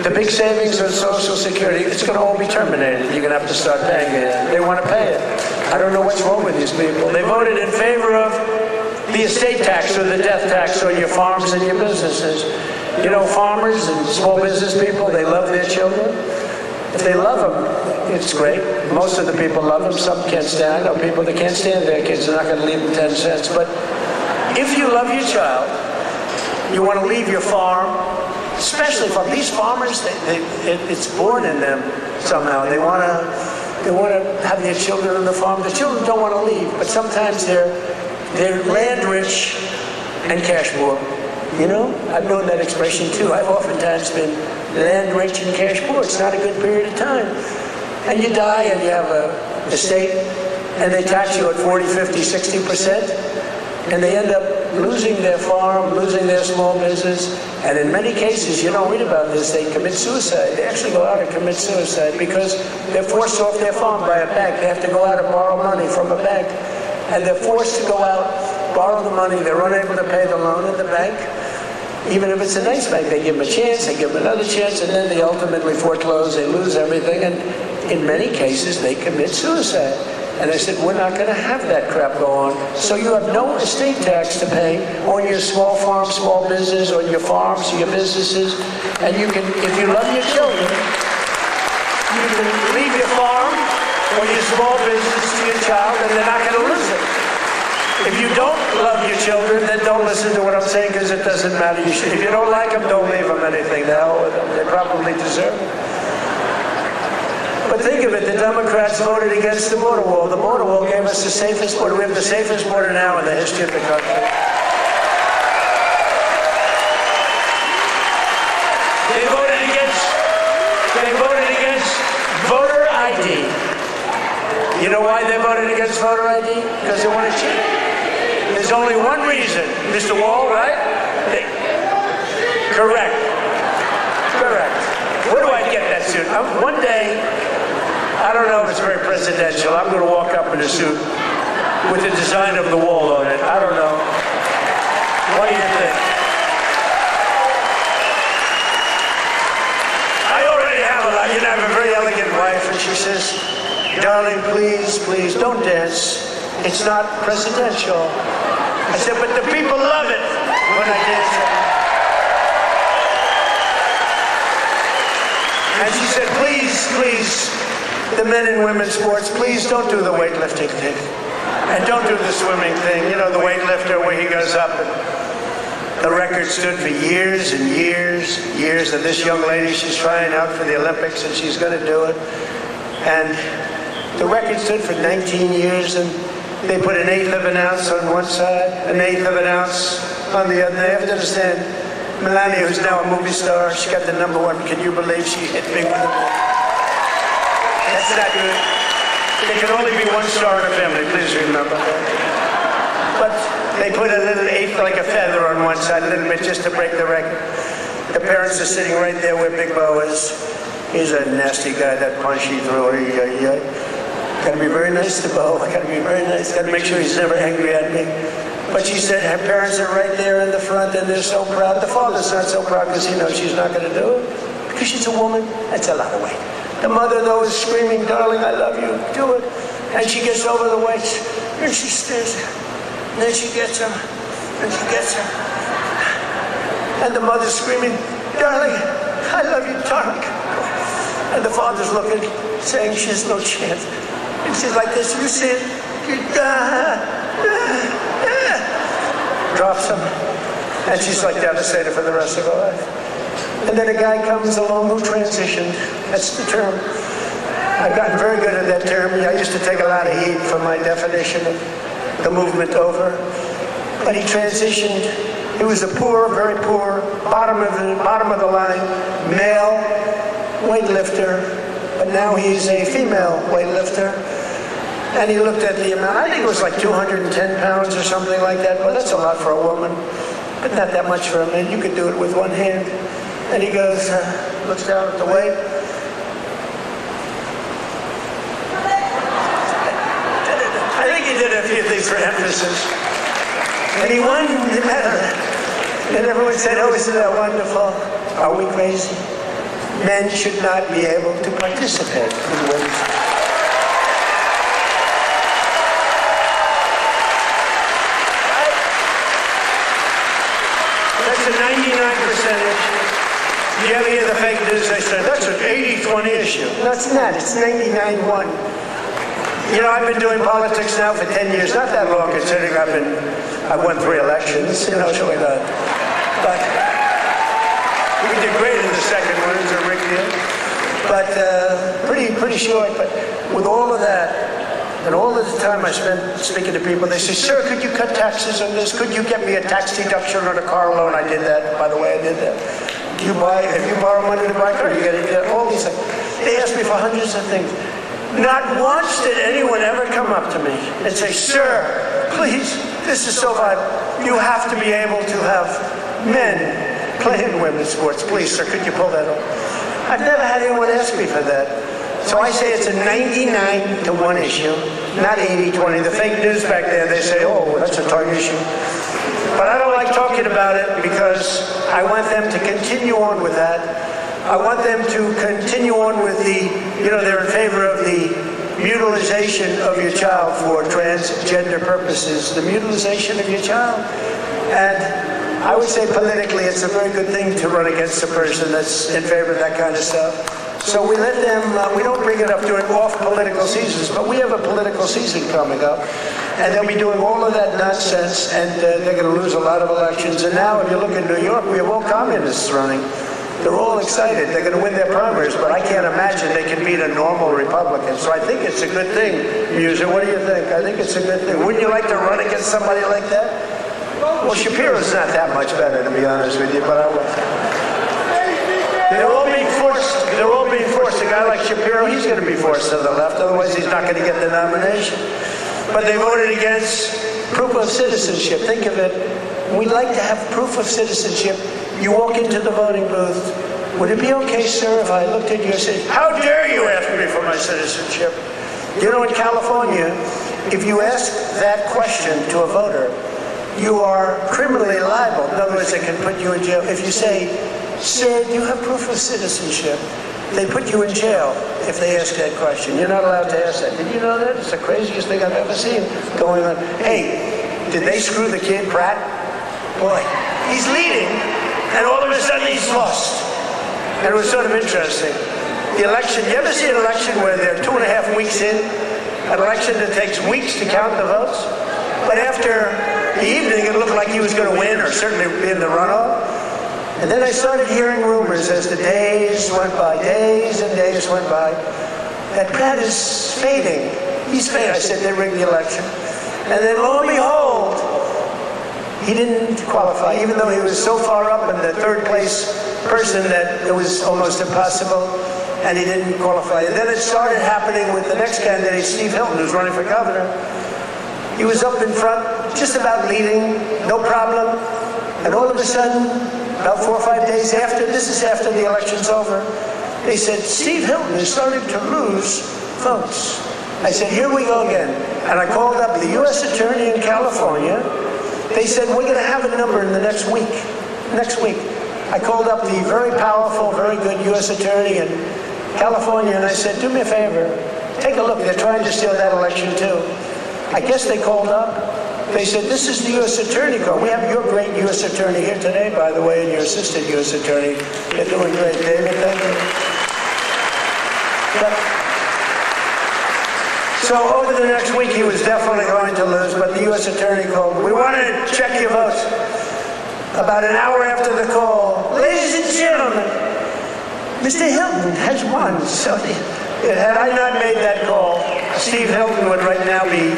the big savings on Social Security. It's going to all be terminated. You're going to have to start paying it. They want to pay it. I don't know what's wrong with these people. They voted in favor of the estate tax or the death tax on your farms and your businesses. You know, farmers and small business people, they love their children. If they love them, it's great. Most of the people love them. Some can't stand. I know people that can't stand their kids are not going to leave them 10 cents. But if you love your child, you want to leave your farm, especially from these farmers, it's born in them somehow. They want to have their children on the farm. The children don't want to leave, but sometimes they're land rich and cash poor. You know, I've known that expression too. I've oftentimes been land rich and cash poor. It's not a good period of time. And you die and you have a estate and they tax you at 40, 50, 60%. and they end up losing their farm, losing their small business, and in many cases, you don't read about this, they commit suicide. They actually go out and commit suicide because they're forced off their farm by a bank. They have to go out and borrow money from a bank, and they're forced to go out, borrow the money, they're unable to pay the loan at the bank. Even if it's a nice bank, they give them a chance, they give them another chance, and then they ultimately foreclose, they lose everything, and in many cases, they commit suicide. And I said, we're not going to have that crap go on. So you have no estate tax to pay on your small farm, small business, or your farms, or your businesses. And you can, if you love your children, you can leave your farm or your small business to your child, and they're not going to lose it. If you don't love your children, then don't listen to what I'm saying, because it doesn't matter. If you don't like them, don't leave them anything. The hell with them. They probably deserve it. But think of it, the Democrats voted against the border wall. The border wall gave us the safest border. We have the safest border now in the history of the country. They voted against voter ID. You know why they voted against voter ID? Because they want to cheat. There's only one reason, Mr. Wall, right? Correct. Where do I get that suit? One day, I don't know if it's very presidential. I'm going to walk up in a suit with the design of the wall on it. I don't know. What do you think? I already have a very elegant wife, and she says, darling, please, don't dance. It's not presidential. I said, but the people love it when I dance. And she said, please, the men and women's sports, please don't do the weightlifting thing. And don't do the swimming thing. You know, the weightlifter where he goes up. And the record stood for years and years. And this young lady, she's trying out for the Olympics, and she's going to do it. And the record stood for 19 years, and they put an eighth of an ounce on one side, an eighth of an ounce on the other. They have to understand, Melania, who's now a movie star, she got the #1. Can you believe she hit big with the ball? That's not good. There can only be one star in a family, please remember that. But they put a little eighth, like a feather on one side, a little bit, just to break the record. The parents are sitting right there where Big Bo is. He's a nasty guy, that punch he threw. Gotta be very nice to Bo. Gotta be very nice. Gotta make sure he's never angry at me. But she said her parents are right there in the front, and they're so proud. The father's not so proud because he knows she's not going to do it. Because she's a woman, that's a lot of weight. The mother, though, is screaming, darling, I love you, do it. And she gets over the weight, and she stares. And then she gets him, and she gets him. And the mother's screaming, darling, I love you, darling. And the father's looking, saying she has no chance. And she's like this, you see it? Drops him. And she's like devastated for the rest of her life. And then a guy comes along who transitioned. That's the term. I've gotten very good at that term. I used to take a lot of heat for my definition of the movement over. But he transitioned. He was a poor, very poor, bottom of the line, male weightlifter. But now he's a female weightlifter. And he looked at the amount. I think it was like 210 pounds or something like that. Well, that's a lot for a woman, but not that much for a man. You could do it with one hand. And he goes, looks down at the weight. I think he did a few things for emphasis. And he won the medal. And everyone said, oh, isn't that wonderful? Are we crazy? Men should not be able to participate in women's. That's a 99 percentage. You ever hear the fake news? They said, that's an 80-20 issue. No, it's not. It's 99-1. You know, I've been doing politics now for 10 years. Not that long, considering I've won 3 elections. You know, so we not. But we did great in the second one. It was a rigged deal. But pretty short. But with all of that, and all of the time I spent speaking to people, they say, sir, could you cut taxes on this? Could you get me a tax deduction on a car loan? I did that. By the way, I did that. If you borrow money to buy a car, you get it. All these things. They ask me for hundreds of things. Not once did anyone ever come up to me and say, sir, please, this is so vital. You have to be able to have men playing women's sports. Please, sir, could you pull that off? I've never had anyone ask me for that. So I say it's a 99-1 issue, not 80-20. The fake news back there, they say, oh, that's a target issue. But I don't like talking about it because I want them to continue on with that. I want them to continue on with the, they're in favor of the mutilization of your child for transgender purposes, the mutilization of your child. And I would say politically it's a very good thing to run against a person that's in favor of that kind of stuff. So we let them, we don't bring it up during off political seasons, but we have a political season coming up, and they'll be doing all of that nonsense, and they're going to lose a lot of elections. And now if you look at New York, we have all communists running. They're all excited. They're going to win their primaries, but I can't imagine they can beat a normal Republican. So I think it's a good thing, Muser. What do you think? I think it's a good thing. Wouldn't you like to run against somebody like that? Well, Shapiro's not that much better, to be honest with you, but I would. They're all being forced. They're all being forced. A guy like Shapiro, he's going to be forced to the left. Otherwise, he's not going to get the nomination. But they voted against proof of citizenship. Think of it. We'd like to have proof of citizenship. You walk into the voting booth. Would it be okay, sir, if I looked at you and said, how dare you ask me for my citizenship? You know, in California, if you ask that question to a voter, you are criminally liable. In other words, they can put you in jail. If you say, sir, do you have proof of citizenship? They put you in jail if they ask that question. You're not allowed to ask that. Did you know that? It's the craziest thing I've ever seen going on. Hey, did they screw the kid, Pratt? Boy, he's leading, and all of a sudden he's lost. And it was sort of interesting. The election, you ever see an election where they're 2.5 weeks in? An election that takes weeks to count the votes? But after the evening, it looked like he was going to win, or certainly be in the runoff. And then I started hearing rumors as the days went by, days and days went by, that Pratt is fading. He's fading. I said, they rigged the election. And then lo and behold, he didn't qualify, even though he was so far up in the third place person that it was almost impossible, and he didn't qualify. And then it started happening with the next candidate, Steve Hilton, who's running for governor. He was up in front, just about leading, no problem. And all of a sudden, about 4 or 5 days after, this is after the election's over, they said, Steve Hilton is starting to lose votes. I said, here we go again. And I called up the U.S. Attorney in California. They said, we're going to have a number in the next week. Next week. I called up the very powerful, very good U.S. Attorney in California, and I said, do me a favor. Take a look. They're trying to steal that election, too. I guess they called up. They said, this is the U.S. Attorney call. We have your great U.S. Attorney here today, by the way, and your assistant U.S. Attorney. They're doing great, David. Thank you. So over the next week, he was definitely going to lose, but the U.S. Attorney called. We want to check your votes. About an hour after the call, ladies and gentlemen, Mr. Hilton has won. So had I not made that call, Steve Hilton would right now be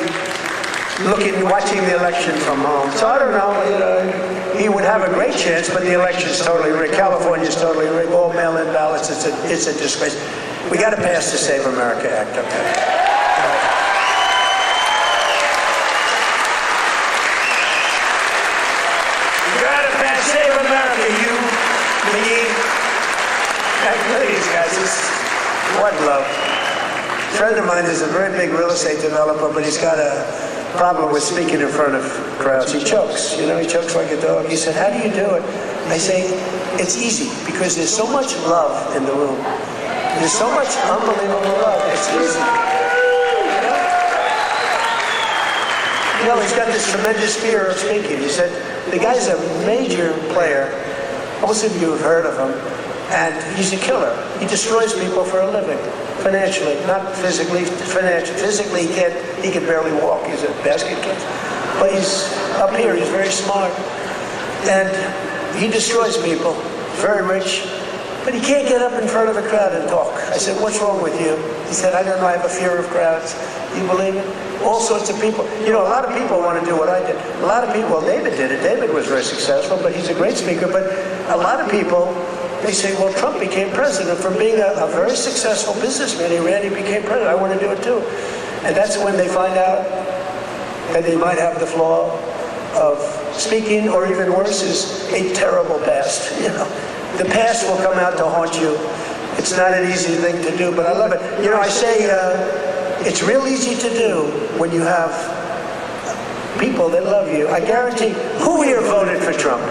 watching the election from home. So I don't know, he would have a great chance, but the election's totally rigged. California's totally rigged. All mail-in ballots, it's a disgrace. We got to pass the Save America Act, okay? Save America, you, me, look at these guys, what love. A friend of mine is a very big real estate developer, but he's got a problem with speaking in front of crowds. He chokes, he chokes like a dog. He said, how do you do it? I say, it's easy, because there's so much love in the room. There's so much unbelievable love, it's easy. He's got this tremendous fear of speaking. He said, the guy's a major player. Most of you have heard of him. And he's a killer. He destroys people for a living. Financially, not physically, financially. Physically, he can barely walk. He's a basket kid. But he's up here. He's very smart. And he destroys people. Very rich. But he can't get up in front of a crowd and talk. I said, what's wrong with you? He said, I don't know, I have a fear of crowds. Do you believe it? All sorts of people. A lot of people want to do what I did. A lot of people, well, David did it. David was very successful, but he's a great speaker. But a lot of people they say, well, Trump became president from being a very successful businessman. He became president. I want to do it too. And that's when they find out that they might have the flaw of speaking, or even worse, is a terrible past. You know, the past will come out to haunt you. It's not an easy thing to do, but I love it. You know, I say it's real easy to do when you have people that love you. I guarantee, who here voted for Trump?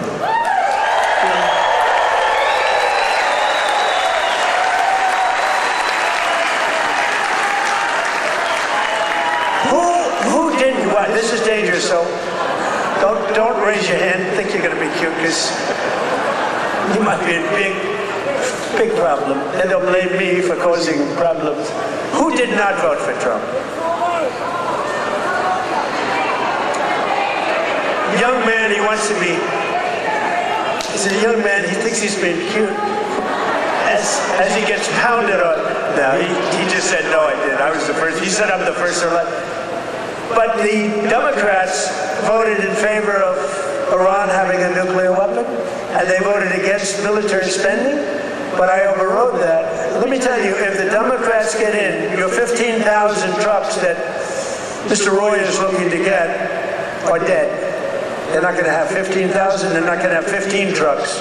Who didn't? What? This is dangerous, so don't raise your hand. Think you're going to be cute, because you might be in big problem. And they'll blame me for causing problems. Who did not vote for Trump? Young man, he wants to be. He's a young man. He thinks he's being cute. As he gets pounded on. No, he just said, no, I did. I was the first. He said I'm the first to elect. But the Democrats voted in favor of Iran having a nuclear weapon, and they voted against military spending. But I overrode that. Let me tell you, if the Democrats get in, your 15,000 trucks that Mr. Roy is looking to get are dead. They're not going to have 15,000. They're not going to have 15 trucks.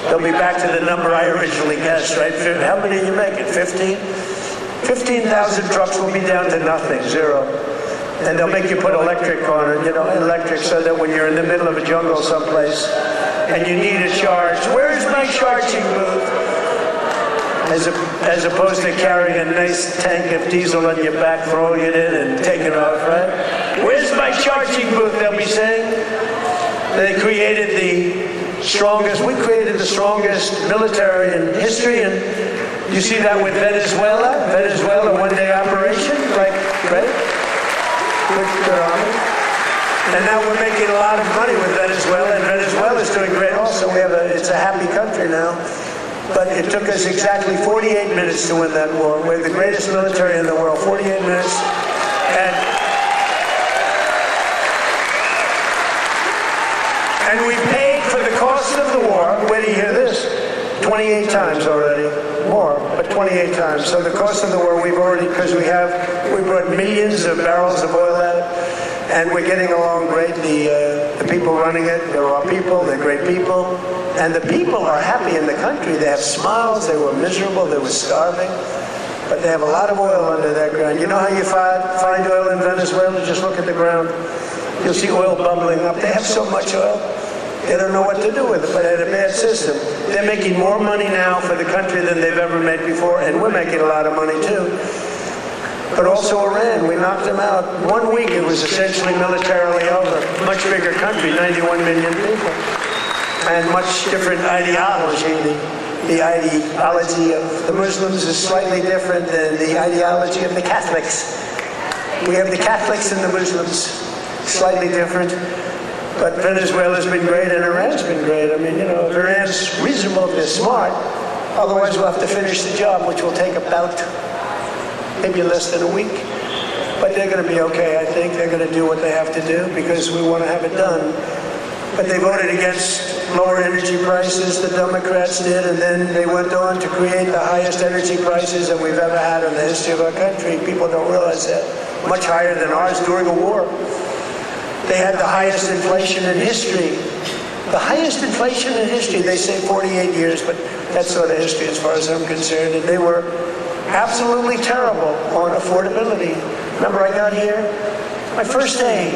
They'll be back to the number I originally guessed, right? How many are you making? 15? 15,000 trucks will be down to nothing, zero. And they'll make you put electric on it, you know, electric, so that when you're in the middle of a jungle someplace and you need a charge, where's my charging booth? As opposed to carrying a nice tank of diesel on your back, throwing it in and taking off, right? Where's my charging booth, they'll be saying. They created the strongest military in history, and you see that with Venezuela, one-day operation, like, right? And now we're making a lot of money with Venezuela, and Venezuela's doing great also. It's a happy country now. But it took us exactly 48 minutes to win that war. We're the greatest military in the world, 48 minutes. And we paid for the cost of the war, where do you hear this? 28 times already. More, but 28 times. So the cost of the war, we've already, because we brought millions of barrels of oil out, and we're getting along great. The people running it, they're our people, they're great people, and the people are happy in the country. They have smiles, they were miserable, they were starving, but they have a lot of oil under that ground. You know how you find oil in Venezuela? Just look at the ground. You'll see oil bubbling up. They have so much oil. They don't know what to do with it, but they had a bad system. They're making more money now for the country than they've ever made before, and we're making a lot of money too. But also Iran, we knocked them out. 1 week it was essentially militarily over. Much bigger country, 91 million people. And much different ideology. The ideology of the Muslims is slightly different than the ideology of the Catholics. We have the Catholics and the Muslims, slightly different. But Venezuela's been great, and Iran's been great. I mean, you know, if Iran's reasonable, if they're smart, otherwise we'll have to finish the job, which will take about maybe less than a week. But they're going to be okay, I think. They're going to do what they have to do because we want to have it done. But they voted against lower energy prices, the Democrats did, and then they went on to create the highest energy prices that we've ever had in the history of our country. People don't realize that. Much higher than ours during a war. They had the highest inflation in history. The highest inflation in history, they say 48 years, but that's sort of history as far as I'm concerned. And they were absolutely terrible on affordability. Remember, I got here, my first day,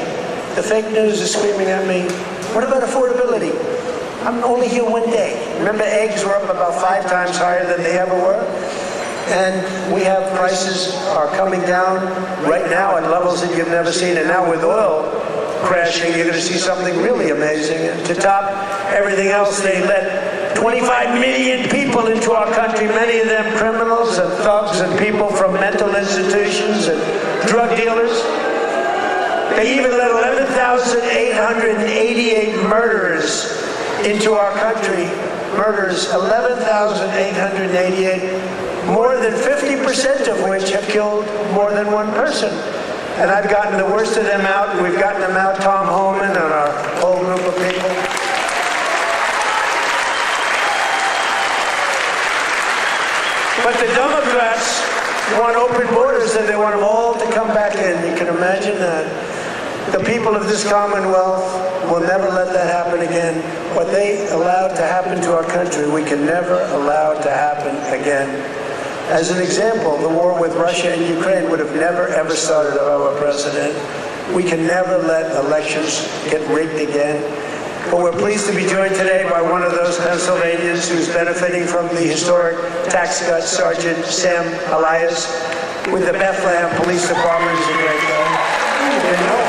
the fake news is screaming at me, what about affordability? I'm only here 1 day. Remember, eggs were up about 5 times higher than they ever were? And we have prices are coming down right now at levels that you've never seen. And now with oil crashing, you're going to see something really amazing. And to top everything else, they let 25 million people into our country, many of them criminals and thugs and people from mental institutions and drug dealers. They even let 11,888 murderers into our country. Murders, 11,888, more than 50% of which have killed more than one person. And I've gotten the worst of them out, and we've gotten them out, Tom Homan and our whole group of people. But the Democrats want open borders and they want them all to come back in. You can imagine that. The people of this Commonwealth will never let that happen again. What they allowed to happen to our country, we can never allow to happen again. As an example, the war with Russia and Ukraine would have never, ever started of our president. We can never let elections get rigged again. But we're pleased to be joined today by one of those Pennsylvanians who's benefiting from the historic tax cut, Sergeant Sam Elias, with the Bethlehem Police Department. He's a great guy. You didn't know.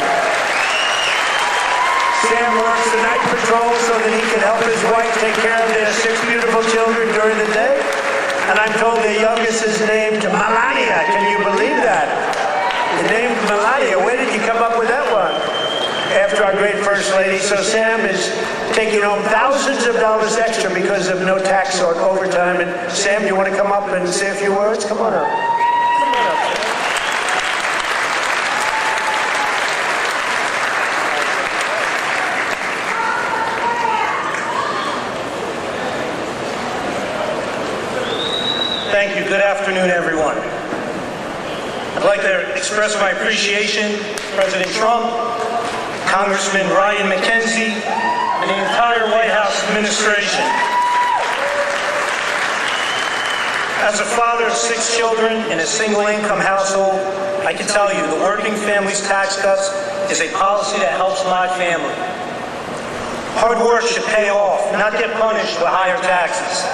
Sam works the night patrol so that he can help his wife take care of their 6 beautiful children during the day. And I'm told their youngest is named Melania. Can you believe that? The name Melania. Where did you come up with that one? After our great First Lady. So Sam is taking home thousands of dollars extra because of no tax on overtime. And Sam, you want to come up and say a few words? Come on up. Come on up. Thank you. Good afternoon, everyone. I'd like to express my appreciation to President Trump, Congressman Ryan Macungie, and the entire White House administration. As a father of 6 children in a single-income household, I can tell you the Working Families Tax Cuts is a policy that helps my family. Hard work should pay off, not get punished with higher taxes.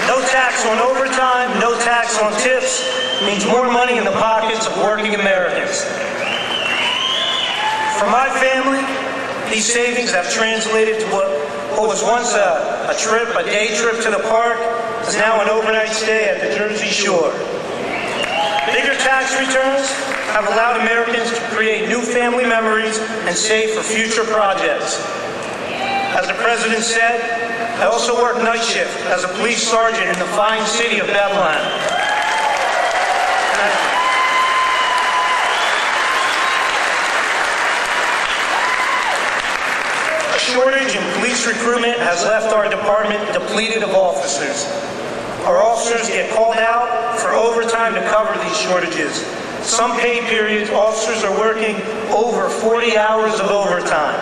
No tax on overtime, no tax on tips means more money in the pockets of working Americans. For my family, these savings have translated to what was once a day trip to the park, is now an overnight stay at the Jersey Shore. Bigger tax returns have allowed Americans to create new family memories and save for future projects. As the President said, I also work night shift as a police sergeant in the fine city of Bethlehem. A shortage in police recruitment has left our department depleted of officers. Our officers get called out for overtime to cover these shortages. Some pay periods, officers are working over 40 hours of overtime.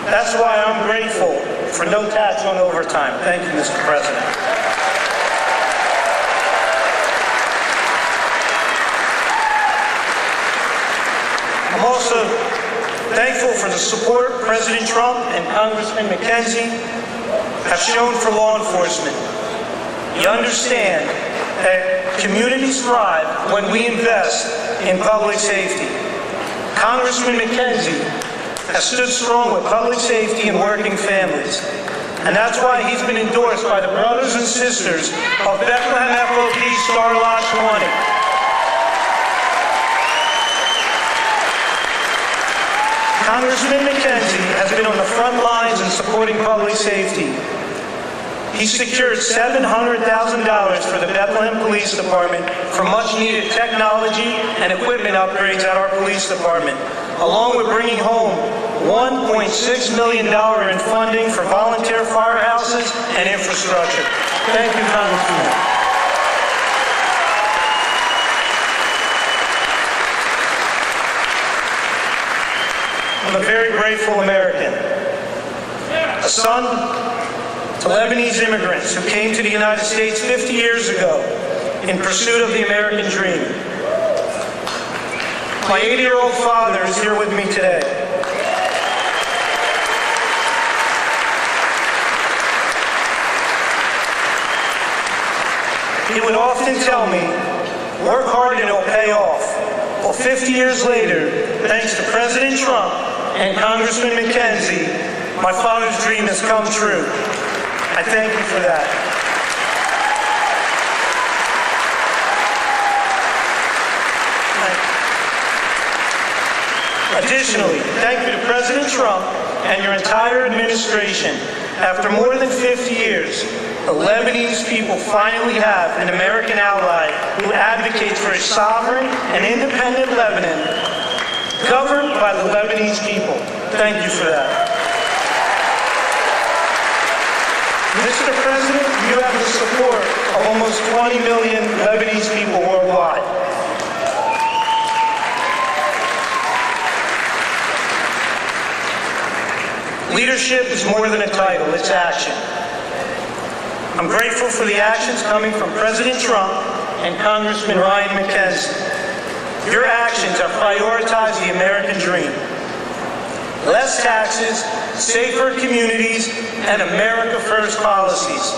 That's why I'm grateful for no tax on overtime. Thank you, Mr. President. I'm also thankful for the support President Trump and Congressman Macungie have shown for law enforcement. You understand that communities thrive when we invest in public safety. Congressman Macungie has stood strong with public safety and working families. And that's why he's been endorsed by the brothers and sisters of Bethlehem FOP Star Lot 20. Congressman Macungie has been on the front lines in supporting public safety. He secured $700,000 for the Bethlehem Police Department for much-needed technology and equipment upgrades at our police department, along with bringing home $1.6 million in funding for volunteer firehouses and infrastructure. Thank you, Congressman. I'm a very grateful American, a son to Lebanese immigrants who came to the United States 50 years ago in pursuit of the American dream. My 80-year-old father is here with me today. He would often tell me, work hard and it'll pay off. Well, 50 years later, thanks to President Trump and Congressman Macungie, my father's dream has come true. I thank you for that. Additionally, thank you to President Trump and your entire administration. After more than 50 years, the Lebanese people finally have an American ally who advocates for a sovereign and independent Lebanon, governed by the Lebanese people. Thank you for that. Mr. President, you have the support of almost 20 million Lebanese people worldwide. Leadership is more than a title, it's action. I'm grateful for the actions coming from President Trump and Congressman Ryan McKenzie. Your actions have prioritized the American dream. Less taxes, safer communities, and America First policies.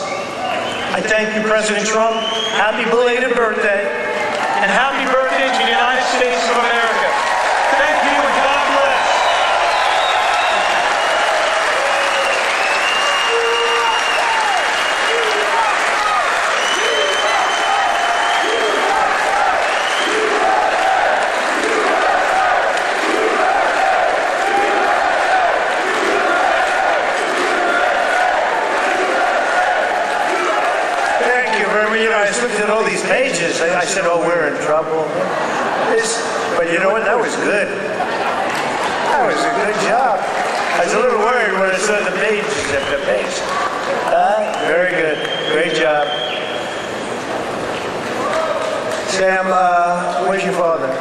I thank you, President Trump. Happy belated birthday, and happy birthday to the United States of America. Thank you, and God bless. I looked at all these pages. I said, oh, we're in trouble. But you know what? That was good. That was a good job. I was a little worried when I saw the pages of the page. Very good. Great job. Sam, where's your father?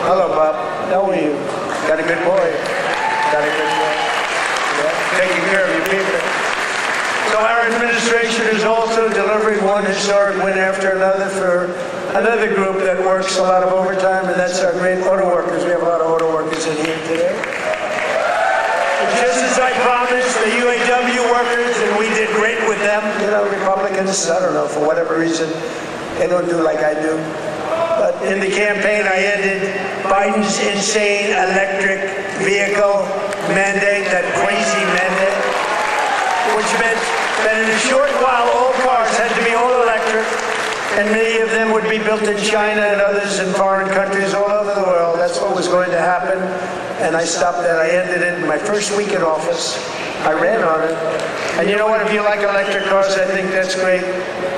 Hello, Bob. How are you? Got a good boy. Got a good boy. Yeah. Taking care of your people. So our administration is also delivering one historic win after another for another group that works a lot of overtime, and that's our great auto workers. We have a lot of auto workers in here today. And just as I promised, the UAW workers, and we did great with them. You know, Republicans, I don't know, for whatever reason, they don't do like I do. But in the campaign, I ended Biden's insane electric vehicle mandate, that crazy mandate, which meant that in a short while, all cars had to be all electric, and many of them would be built in China and others in foreign countries all over the world. That's what was going to happen, and I stopped that. I ended it in my first week in office. I ran on it. And you know what? If you like electric cars, I think that's great.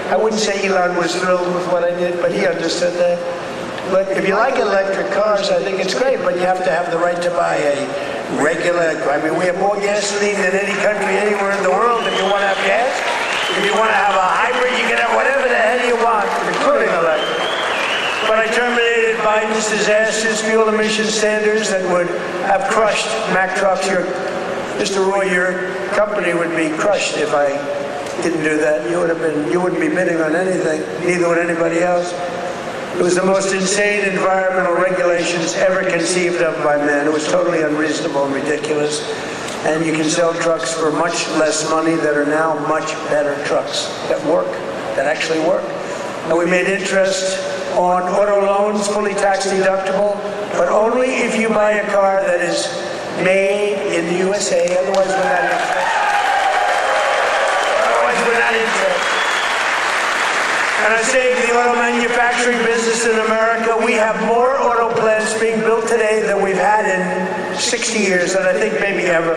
I wouldn't say Elon was thrilled with what I did, but he understood that. But if you like electric cars, I think it's great, but you have to have the right to buy a regular, I mean, we have more gasoline than any country anywhere in the world if you want to have gas. If you want to have a hybrid, you can have whatever the hell you want, including electric. But I terminated Biden's disastrous fuel emission standards that would have crushed Mack Trucks. Mr. Roy, your company would be crushed if I didn't do that. You wouldn't be bidding on anything, neither would anybody else. It was the most insane environmental regulations ever conceived of by man. It was totally unreasonable and ridiculous. And you can sell trucks for much less money that are now much better trucks that work, that actually work. And we made interest on auto loans, fully tax deductible, but only if you buy a car that is made in the USA. Otherwise, we're not interested. And I say to the auto manufacturing business in America, we have more auto plants being built today than we've had in 60 years, and I think maybe ever.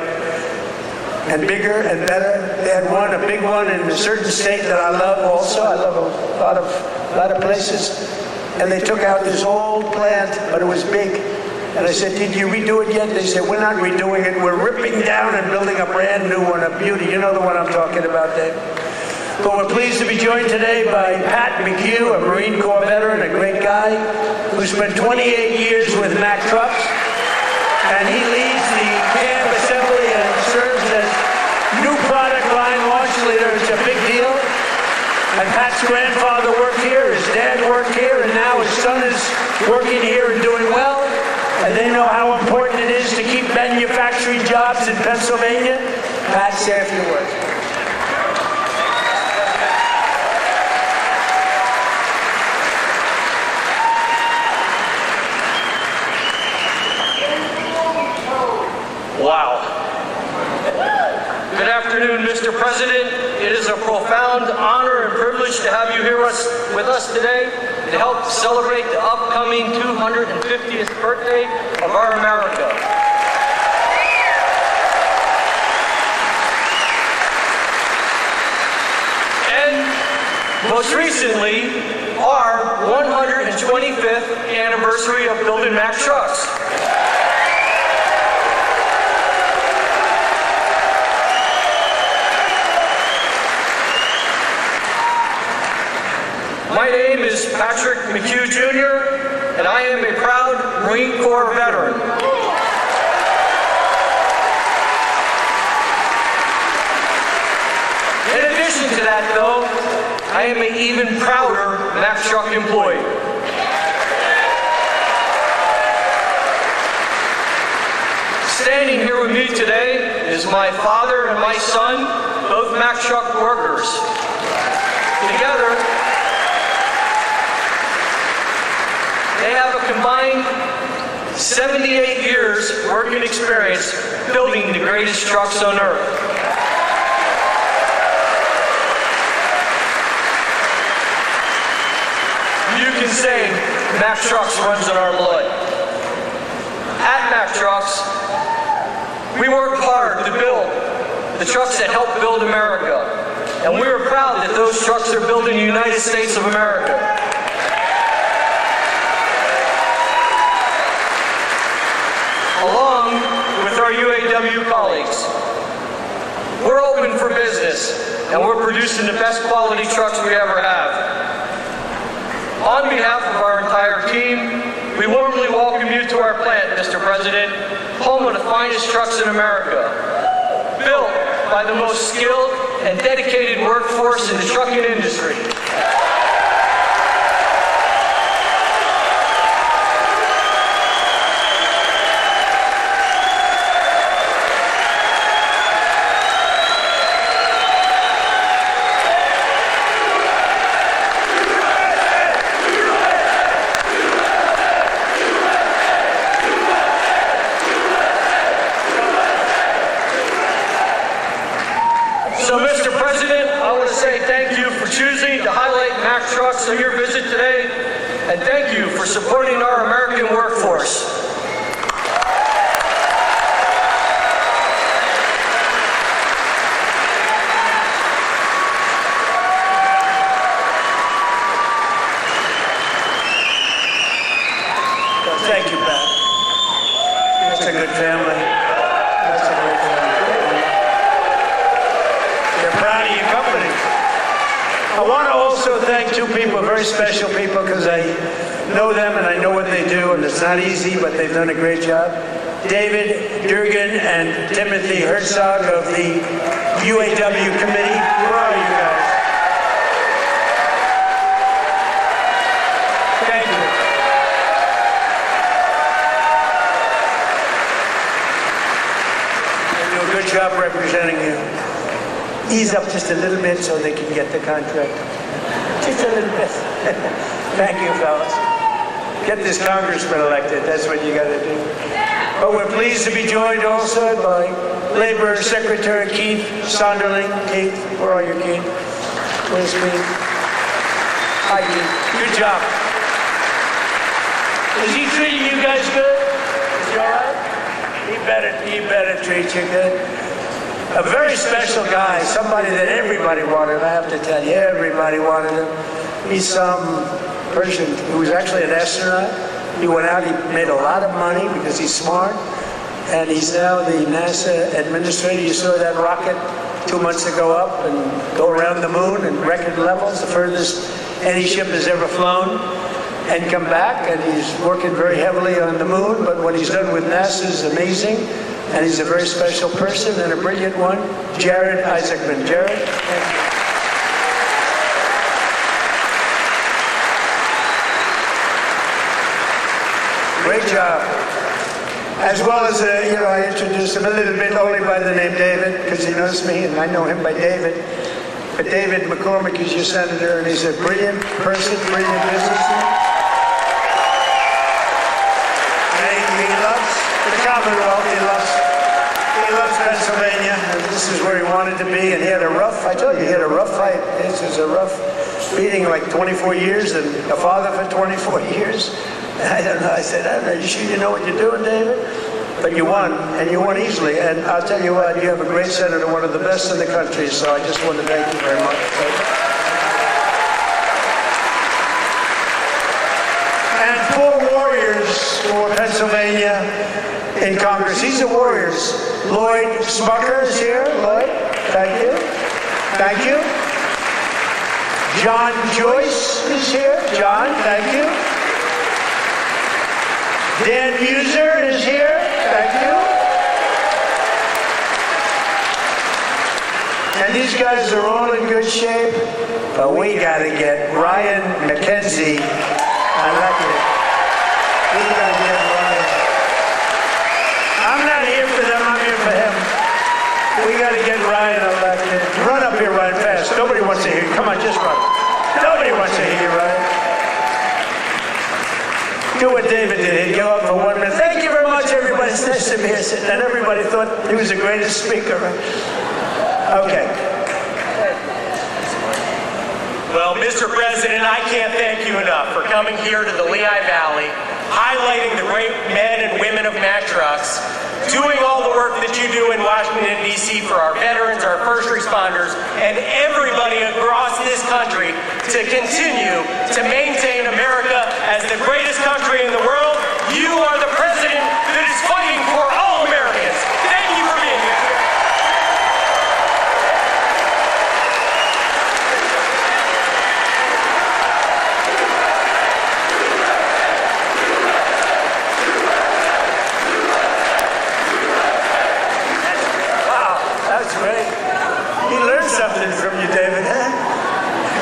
And bigger and better. They had a big one in a certain state that I love also. I love a lot of places. And they took out this old plant, but it was big. And I said, did you redo it yet? They said, we're not redoing it. We're ripping down and building a brand new one, a beauty. You know the one I'm talking about, Dave. But we're pleased to be joined today by Pat McHugh, a Marine Corps veteran, a great guy, who spent 28 years with Mack Trucks. And he leads the cab assembly and serves as new product line launch leader. It's a big deal. And Pat's grandfather worked here, his dad worked here, and now his son is working here and doing well. And they know how important it is to keep manufacturing jobs in Pennsylvania. Pat, say a few words. Wow. Good afternoon, Mr. President. It is a profound honor and privilege to have you here with us today to help celebrate the upcoming 250th birthday of our America. And most recently, our 125th anniversary of building Mack Trucks. My name is Patrick McHugh Jr., and I am a proud Marine Corps veteran. In addition to that, though, I am an even prouder Mack Truck employee. Standing here with me today is my father and my son, both Mack Truck workers. Together, they have a combined 78 years working experience building the greatest trucks on earth. You can say Mack Trucks runs in our blood. At Mack Trucks, we work hard to build the trucks that help build America. And we are proud that those trucks are built in the United States of America. Along with our UAW colleagues, we're open for business and we're producing the best quality trucks we ever have. On behalf of our entire team, we warmly welcome you to our plant, Mr. President, home of the finest trucks in America, built by the most skilled and dedicated workforce in the trucking industry. So, Mr. President, I want to say thank you for choosing to highlight Mack Trucks on your visit today, and thank you for supporting our American workforce. Thank you, Pat. That's a good family. That's a great family. They're proud of your company. I want to also thank two people, very special people, because I know them and I know what they do, and it's not easy, but they've done a great job. David Durgan and Timothy Herzog of the UAW committee. Where are you guys? Thank you. They do a good job representing you. Ease up just a little bit so they can get the contract. Just a little bit. Thank you, fellas. Get this congressman elected. That's what you got to do. But we're pleased to be joined also by Labor Secretary Keith Sonderling. Keith, where are you, Keith? Where's Keith? Hi, Keith. Good job. Is he treating you guys good? Is he all right? He better treat you good. A very special guy, somebody that everybody wanted, I have to tell you, everybody wanted him. He's some person who was actually an astronaut. He went out, he made a lot of money because he's smart, and he's now the NASA administrator. You saw that rocket 2 months ago up and go around the moon in record levels, the furthest any ship has ever flown, and come back, and he's working very heavily on the moon, but what he's done with NASA is amazing. And he's a very special person and a brilliant one, Jared Isaacman. Jared, thank you. Great job. As well as, I introduced him a little bit only by the name David, because he knows me and I know him by David. But David McCormick is your senator, and he's a brilliant person, brilliant businessman. And he loves the Commonwealth. He loves Pennsylvania, and this is where he wanted to be. And he had a rough, I told you, he had a rough fight. This was a rough beating, like 24 years, and a father for 24 years. And I don't know, I said, I don't know, you sure you know what you're doing, David? But you won, and you won easily. And I'll tell you what, you have a great senator, one of the best in the country, so I just want to thank you very much. And 4 warriors for Pennsylvania in Congress. These are warriors. Lloyd Smucker is here. Lloyd, thank you. Thank you. John Joyce is here. John, thank you. Dan Muser is here. Thank you. And these guys are all in good shape, but we got to get Ryan Macungie elected. We got to get Ryan. I'm not here for them, I'm here for him. We got to get Ryan elected. Run up here, Ryan, fast. Nobody wants to hear you. Come on, just run. Nobody wants to hear you, Ryan. Do what David did. He'd go up for 1 minute. Thank you very much, everybody. It's nice to be here. And everybody thought he was the greatest speaker. Okay. Well, Mr. President, I can't thank you enough for coming here to the Lehigh Valley, highlighting the great men and women of Mack Trucks, doing all the work that you do in Washington, D.C. for our veterans, our first responders, and everybody across this country to continue to maintain America as the greatest country in the world. You are the president that is fighting for all Americans. Thank you for being here today. That's great. He learned something from you, David.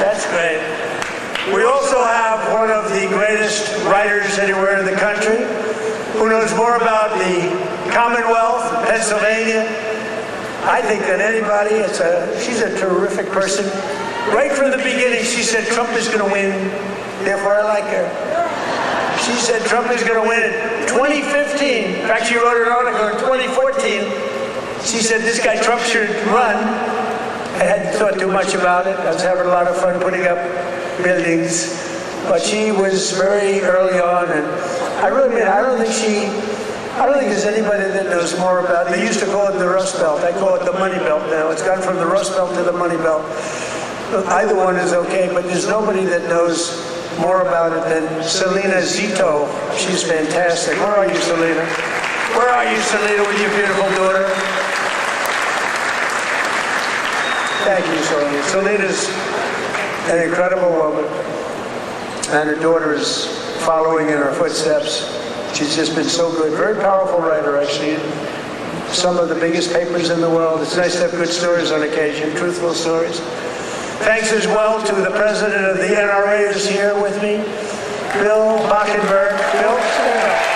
That's great. We also have one of the greatest writers anywhere in the country who knows more about the Commonwealth, Pennsylvania, I think, than anybody. She's a terrific person. Right from the beginning, she said Trump is going to win, therefore I like her. She said Trump is going to win in 2015. In fact, she wrote an article in 2014. She said this guy Trump should run. I hadn't thought too much about it. I was having a lot of fun putting up buildings. But she was very early on, and I really mean, I don't think there's anybody that knows more about it. They used to call it the Rust Belt. I call it the Money Belt now. It's gone from the Rust Belt to the Money Belt. Either one is okay, but there's nobody that knows more about it than Selena Zito. She's fantastic. Where are you, Selena? Where are you, Selena, with your beautiful daughter? Thank you, Selena. Selena's an incredible woman, and her daughter is following in her footsteps. She's just been so good. Very powerful writer, actually. Some of the biggest papers in the world. It's nice to have good stories on occasion, truthful stories. Thanks as well to the president of the NRA who's here with me, Bill Bockenberg. Bill, yeah.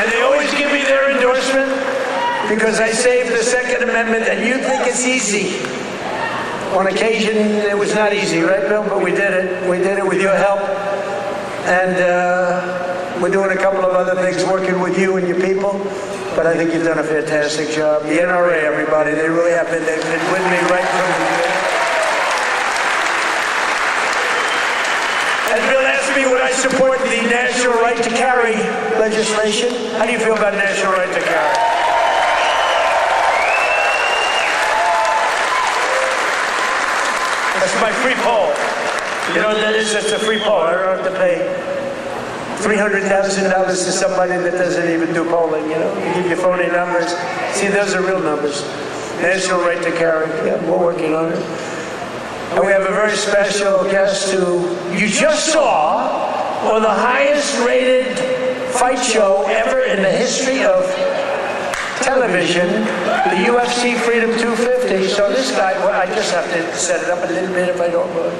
And they always give me their endorsement because I saved the Second Amendment, and you think it's easy. On occasion, it was not easy, right, Bill? But we did it. We did it with your help. And we're doing a couple of other things, working with you and your people. But I think you've done a fantastic job. The NRA, everybody, they really have been. They've been with me right from the beginning. And Bill asked me would I support the national right to carry legislation. How do you feel about national right to carry? That's my free poll. You know what that is? That's a free poll. I don't have to pay $300,000 to somebody that doesn't even do polling, you know. You give your phony numbers. See, those are real numbers. National right to carry. Yeah, we're working on it. And we have a very special guest who you just saw on the highest rated fight show ever in the history of television, the UFC Freedom 250. So this guy, well, I just have to set it up a little bit if I don't mind.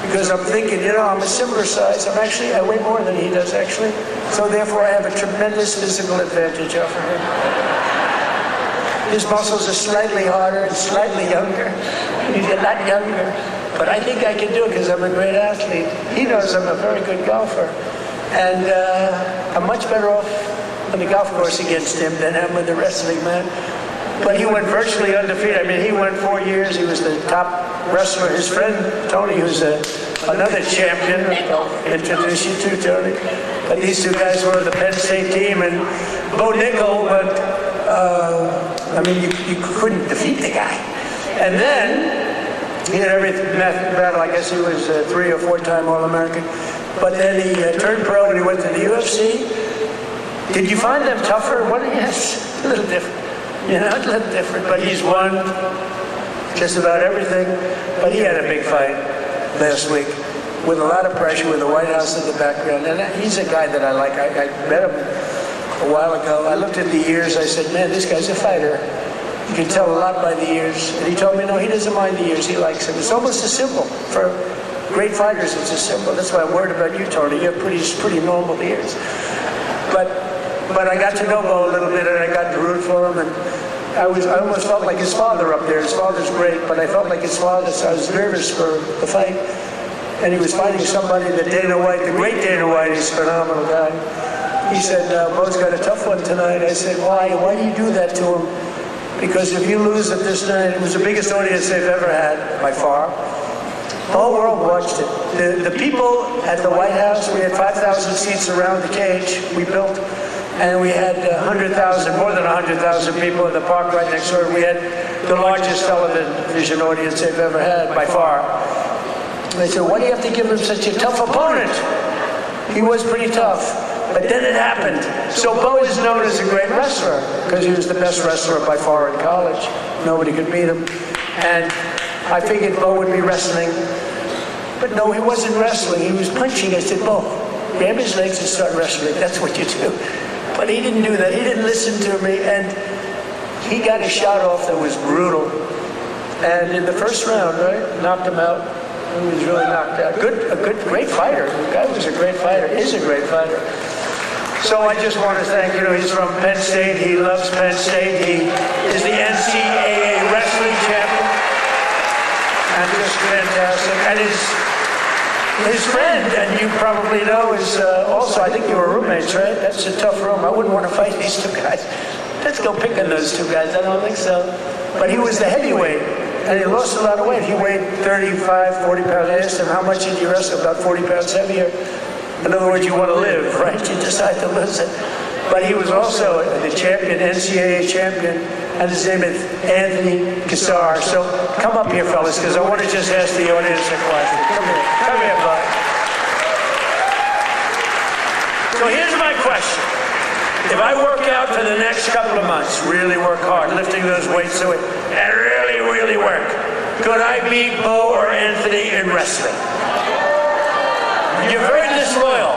Because I'm thinking, you know, I'm a similar size. I weigh more than he does, actually. So therefore, I have a tremendous physical advantage over him. His muscles are slightly harder and slightly younger. He's a lot younger. But I think I can do it because I'm a great athlete. He knows I'm a very good golfer. And I'm much better off on the golf course against him than I am with the wrestling man. But he went virtually undefeated. I mean, he went 4 years. He was the top wrestler. His friend, Tony, who's another champion, I'll introduce you to, Tony. But these two guys were on the Penn State team. And Bo Nickel, but, I mean, you couldn't defeat the guy. And then he had every battle. I guess he was a 3 or 4 time All-American. But then he turned pro and he went to the UFC. Did you find them tougher? Yes, a little different. You know, a little different, but he's won just about everything. But he had a big fight last week with a lot of pressure, with the White House in the background. And he's a guy that I like. I met him a while ago. I looked at the years. I said, man, this guy's a fighter. You can tell a lot by the years. And he told me, no, he doesn't mind the years. He likes them. It's almost as simple. For great fighters, it's as simple. That's why I'm worried about you, Tony. You have pretty normal years. But I got to know Bo a little bit, and I got to root for him. And I almost felt like his father up there. His father's great, but I felt like his father, so I was nervous for the fight. And he was fighting somebody that Dana White, the great Dana White, is a phenomenal guy. He said, Bo's got a tough one tonight. I said, why? Why do you do that to him? Because if you lose at this night, it was the biggest audience they've ever had, by far. The whole world watched it. The people at the White House, we had 5,000 seats around the cage we built. And we had 100,000, more than 100,000 people in the park right next door. We had the largest television audience they've ever had, by far. They said, why do you have to give him such a tough opponent? He was pretty tough. But then it happened. So Bo is known as a great wrestler because he was the best wrestler by far in college. Nobody could beat him. And I figured Bo would be wrestling. But no, he wasn't wrestling. He was punching. I said, Bo, grab his legs and start wrestling. That's what you do. But he didn't do that. He didn't listen to me. And he got a shot off that was brutal. And in the first round, right, knocked him out. He was really knocked out. Great fighter. The guy was a great fighter. Is a great fighter. So I just want to thank, he's from Penn State. He loves Penn State. He is the NCAA wrestling champion. And just fantastic. And his friend, and you probably know, is also, I think you were roommates, right? That's a tough room. I wouldn't want to fight these two guys. Let's go pick on those two guys. I don't think so. But he was the heavyweight, and he lost a lot of weight. He weighed 35, 40 pounds. I asked him, how much did you wrestle? About 40 pounds heavier. In other words, you want to live, right? You decide to lose it. But he was also the champion, NCAA champion, and his name is Anthony Cassar. So come up here, fellas, because I want to just ask the audience a question. Come here, bud. So here's my question. If I work out for the next couple of months, really work hard, lifting those weights away, and really work, could I beat Bo or Anthony in wrestling? You're very disloyal.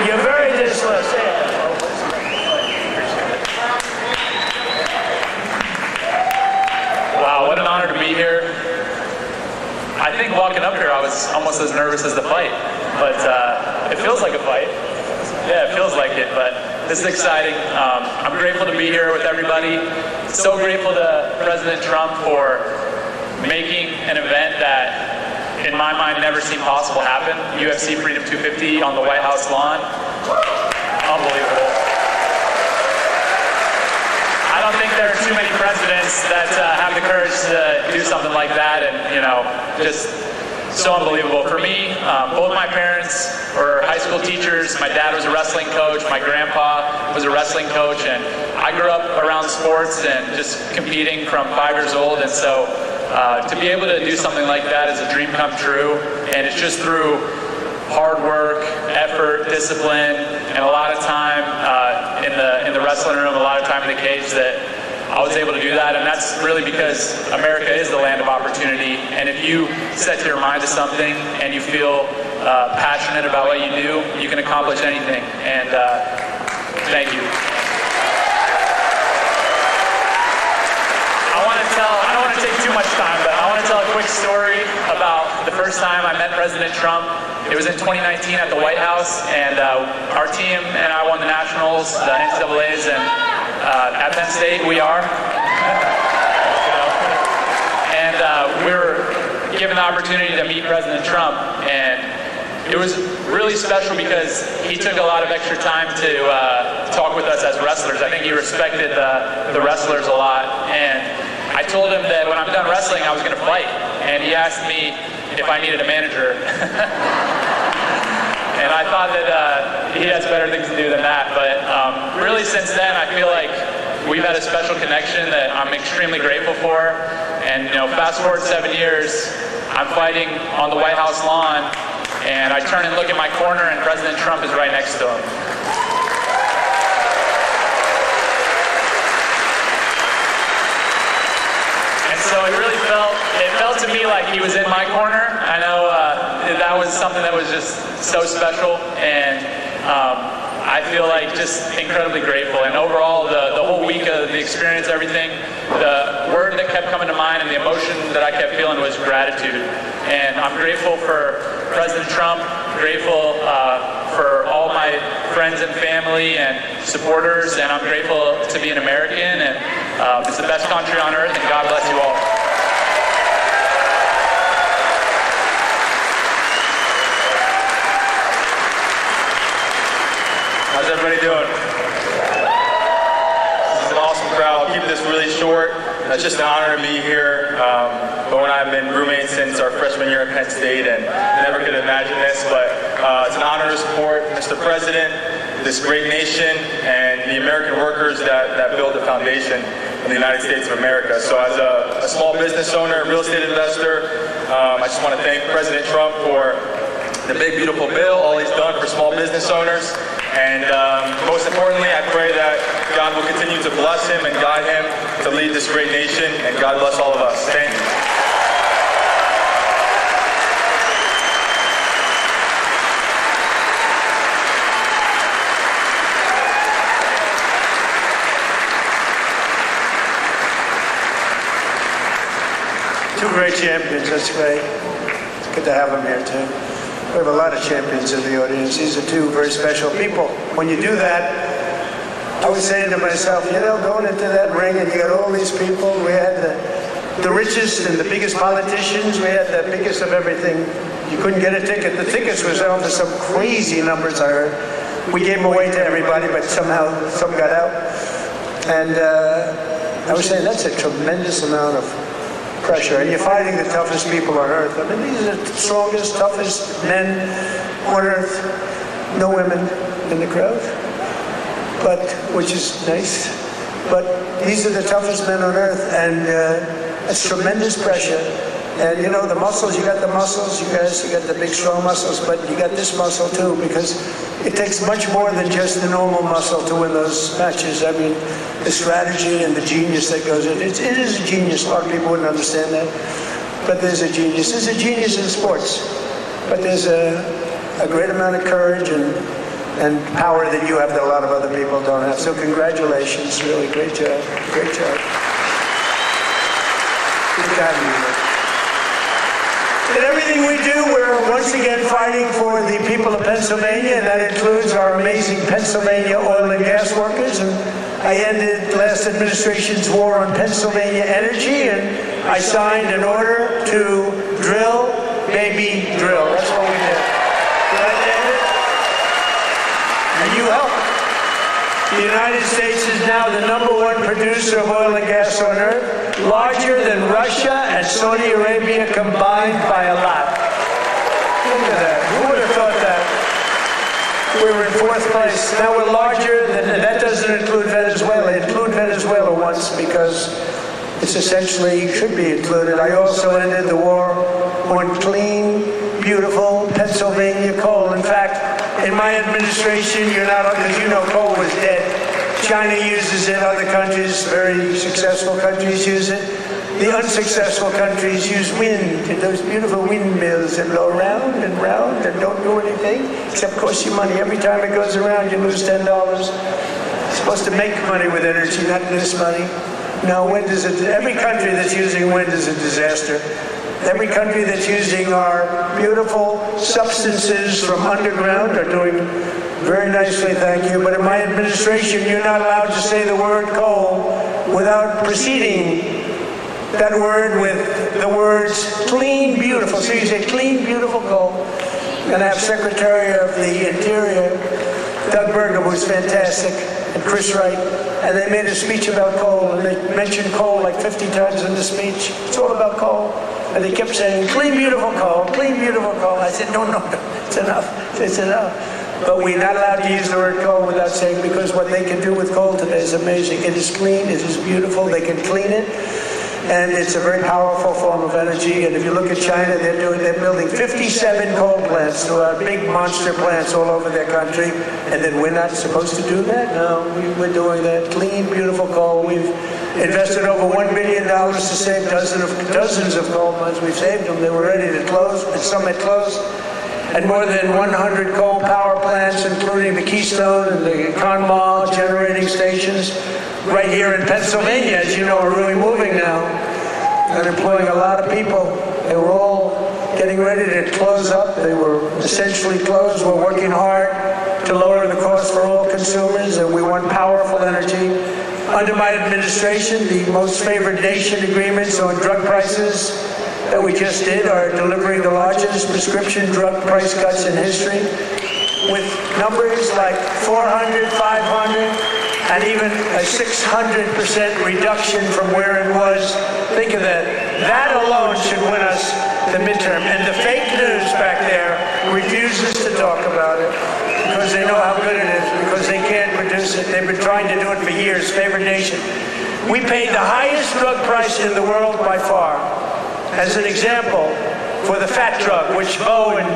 You're very disloyal. Say it. Wow, what an honor to be here. I think walking up here I was almost as nervous as the fight, but it feels like a fight. Yeah, it feels like it, but this is exciting. I'm grateful to be here with everybody. So grateful to President Trump for making an event that, in my mind, never seemed possible happen. UFC Freedom 250 on the White House lawn. Unbelievable. I don't think there are too many presidents that have the courage to do something like that, and just so unbelievable. For me, both my parents were high school teachers. My dad was a wrestling coach. My grandpa was a wrestling coach, and I grew up around sports and just competing from 5 years old. And so to be able to do something like that is a dream come true. And it's just through hard work, effort, discipline, and a lot of time in the wrestling room, a lot of time in the cage that I was able to do that. And that's really because America is the land of opportunity. And if you set your mind to something and you feel passionate about what you do, you can accomplish anything. And thank you. I don't want to take too much time, but I want to tell a quick story about the first time I met President Trump. It was in 2019 at the White House, and our team and I won the Nationals, the NCAAs, and at Penn State we are. And we were given the opportunity to meet President Trump, and it was really special because he took a lot of extra time to talk with us as wrestlers. I think he respected the wrestlers a lot, and I told him that when I'm done wrestling, I was going to fight, and he asked me if I needed a manager. And I thought that he has better things to do than that, but really since then, I feel like we've had a special connection that I'm extremely grateful for. And fast forward 7 years, I'm fighting on the White House lawn, and I turn and look at my corner, and President Trump is right next to him. it really felt to me like he was in my corner. I know that was something that was just so special, and I feel like just incredibly grateful. And overall, the whole week of the experience, everything, the word that kept coming to mind and the emotion that I kept feeling was gratitude. And I'm grateful for President Trump, grateful for all my friends and family and supporters, and I'm grateful to be an American, and it's the best country on earth, and God bless you all. How's everybody doing? This is an awesome crowd. I'll keep this really short. It's just an honor to be here. Bo and I have been roommates since our freshman year at Penn State, and never could imagine this, but it's an honor to support Mr. President, this great nation, and the American workers that build the foundation of the United States of America. So as a small business owner, real estate investor, I just want to thank President Trump for the big, beautiful bill, all he's done for small business owners. And most importantly, I pray that God will continue to bless him and guide him to lead this great nation, and God bless all of us. Thank you. Two great champions, that's great. It's good to have them here too. We have a lot of champions in the audience. These are two very special people. When you do that, I was saying to myself, you know, going into that ring and you got all these people, we had the richest and the biggest politicians, we had the biggest of everything. You couldn't get a ticket. The tickets were down to some crazy numbers, I heard. We gave them away to everybody, but somehow some got out. And I was saying that's a tremendous amount of pressure, and you're fighting the toughest people on earth. I mean, these are the strongest, toughest men on earth. No women in the crowd, but which is nice. But these are the toughest men on earth, and it's tremendous pressure. And you know, the muscles, you got the muscles, you guys, you got the big strong muscles, but you got this muscle too, because it takes much more than just the normal muscle to win those matches. I mean, the strategy and the genius that goes in. It is a genius. A lot of people wouldn't understand that. But there's a genius. There's a genius in sports. But there's a great amount of courage and power that you have that a lot of other people don't have. So congratulations. Really great job. Great job. Good to have you here. In everything we do, we're once again fighting for the people of Pennsylvania, and that includes our amazing Pennsylvania oil and gas workers. And I ended last administration's war on Pennsylvania energy, and I signed an order to drill, baby, drill. That's what we did. Did I end it? And you helped. The United States is now the #1 producer of oil and gas on earth, larger than Russia and Saudi Arabia combined by a lot. Look at that. Who would have thought that? We were in 4th place. Now we're larger than, and that doesn't include Venezuela. Include Venezuela once, because it's essentially should be included. I also ended the war on clean, beautiful Pennsylvania coal. In fact, in my administration, you're not, because you know coal was dead. China uses it, other countries, very successful countries use it. The unsuccessful countries use wind, and those beautiful windmills that blow round and round and don't do anything except cost you money. Every time it goes around, you lose $10. You're supposed to make money with energy, not lose money. No, wind is every country that's using wind is a disaster. Every country that's using our beautiful substances from underground are doing very nicely, thank you. But in my administration, you're not allowed to say the word coal without preceding that word with the words clean, beautiful. So you say clean, beautiful coal. And I have Secretary of the Interior, Doug Burgum, who's fantastic, and Chris Wright. And they made a speech about coal, and they mentioned coal like 50 times in the speech. It's all about coal. And they kept saying, clean, beautiful coal, clean, beautiful coal. I said, no, it's enough. It's enough. But we're not allowed to use the word coal without saying, because what they can do with coal today is amazing. It is clean, it is beautiful, they can clean it. And it's a very powerful form of energy. And if you look at China, they're building 57 coal plants, big monster plants all over their country. And then we're not supposed to do that? No, we're doing that. Clean, beautiful coal. invested over $1 billion to save dozens of coal mines. We've saved them. They were ready to close, and some had closed. And more than 100 coal power plants, including the Keystone and the Conemaugh generating stations, right here in Pennsylvania, as you know, are really moving now and employing a lot of people. They were all getting ready to close up. They were essentially closed. We're working hard to lower the cost for all consumers, and we want powerful energy. Under my administration, the most favored nation agreements on drug prices that we just did are delivering the largest prescription drug price cuts in history, with numbers like 400, 500, and even a 600% reduction from where it was. Think of that. That alone should win us the midterm. And the fake news back there refuses to talk about it because they know how good it is, because they can't produce it. They've been trying to do it for years. Favored nation. We paid the highest drug price in the world by far. As an example, for the fat drug, which Bo and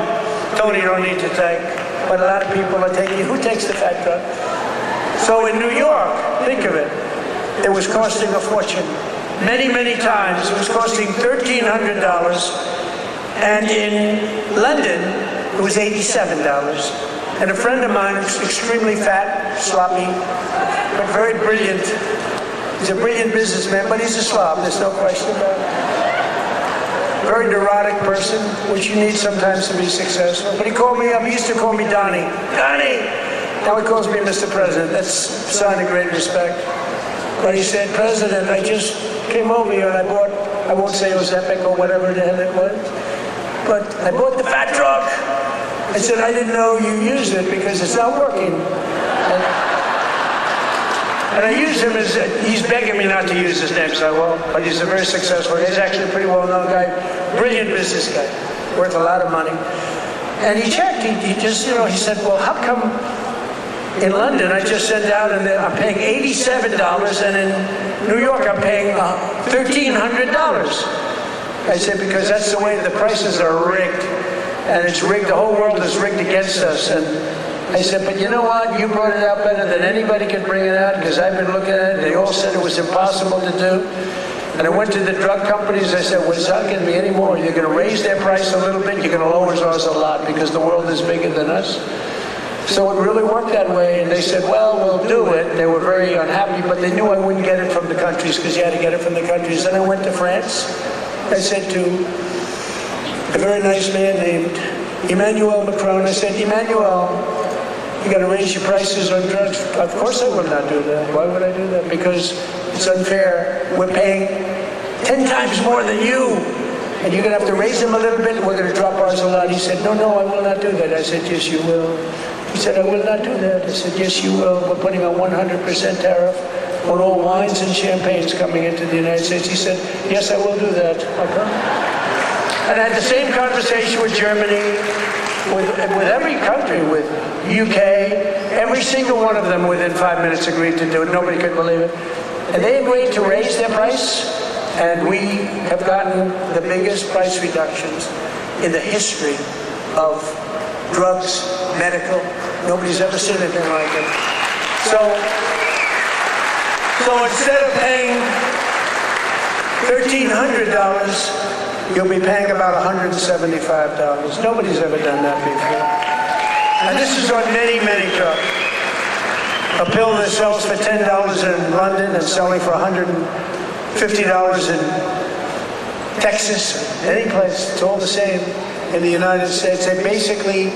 Tony don't need to take, but a lot of people are taking. Who takes the fat drug? So in New York, think of it, it was costing a fortune. Many, many times it was costing $1,300, and in London it was $87. And a friend of mine who's extremely fat, sloppy, but very brilliant. He's a brilliant businessman, but he's a slob, there's no question about it. Very neurotic person, which you need sometimes to be successful. But he called me up, he used to call me Donnie. Donnie! Now he calls me Mr. President. That's a sign of great respect. But he said, President, I just came over here and I bought, I won't say it was Epic or whatever the hell it was, but I bought the fat truck. I said, I didn't know you used it because it's not working. And I used him as, he's begging me not to use his name, so I won't, but he's a very successful, he's actually a pretty well-known guy, brilliant business guy, worth a lot of money. And he checked, he just, you know, he said, well, how come in London I just sent out and I'm paying $87, and in New York I'm paying $1,300? I said, because that's the way the prices are rigged. And it's rigged, the whole world is rigged against us. And I said, but you know what? You brought it out better than anybody could bring it out, because I've been looking at it. They all said it was impossible to do. And I went to the drug companies. I said, well, it's not going to be any more. You're going to raise their price a little bit. You're going to lower ours a lot, because the world is bigger than us. So it really worked that way. And they said, well, we'll do it. They were very unhappy, but they knew I wouldn't get it from the countries, because you had to get it from the countries. Then I went to France. I said to a very nice man named Emmanuel Macron, I said, Emmanuel, you got to raise your prices on drugs. Of course I will not do that. Why would I do that? Because it's unfair. We're paying 10 times more than you, and you're going to have to raise them a little bit, and we're going to drop ours a lot. He said, no, I will not do that. I said, yes, you will. He said, I will not do that. I said, yes, you will. We're putting a 100% tariff on all wines and champagnes coming into the United States. He said, yes, I will do that. Okay. And I had the same conversation with Germany, with every country, with UK, every single one of them within 5 minutes agreed to do it. Nobody could believe it. And they agreed to raise their price, and we have gotten the biggest price reductions in the history of drugs, medical. Nobody's ever seen anything like it. So instead of paying $1,300, you'll be paying about $175. Nobody's ever done that before. And this is on many, many trucks. A pill that sells for $10 in London and selling for $150 in Texas, any place, it's all the same in the United States. They basically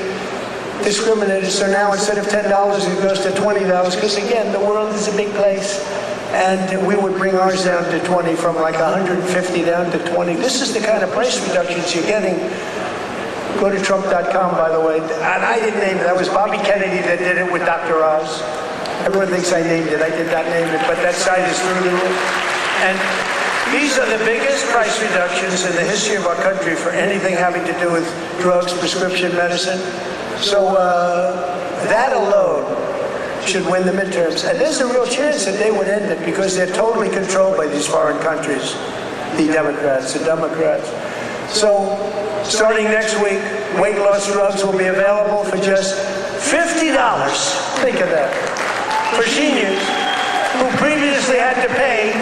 discriminated, so now instead of $10, it goes to $20, because again, the world is a big place. And we would bring ours down to 20, from like 150 down to 20. This is the kind of price reductions you're getting. Go to Trump.com, by the way. And I didn't name it. That was Bobby Kennedy that did it with Dr. Oz. Everyone thinks I named it. I did not name it, but that site is through the roof. And these are the biggest price reductions in the history of our country for anything having to do with drugs, prescription medicine. So that alone should win the midterms. And there's a real chance that they would end it, because they're totally controlled by these foreign countries, the Democrats. So starting next week, weight loss drugs will be available for just $50. Think of that. For seniors who previously had to pay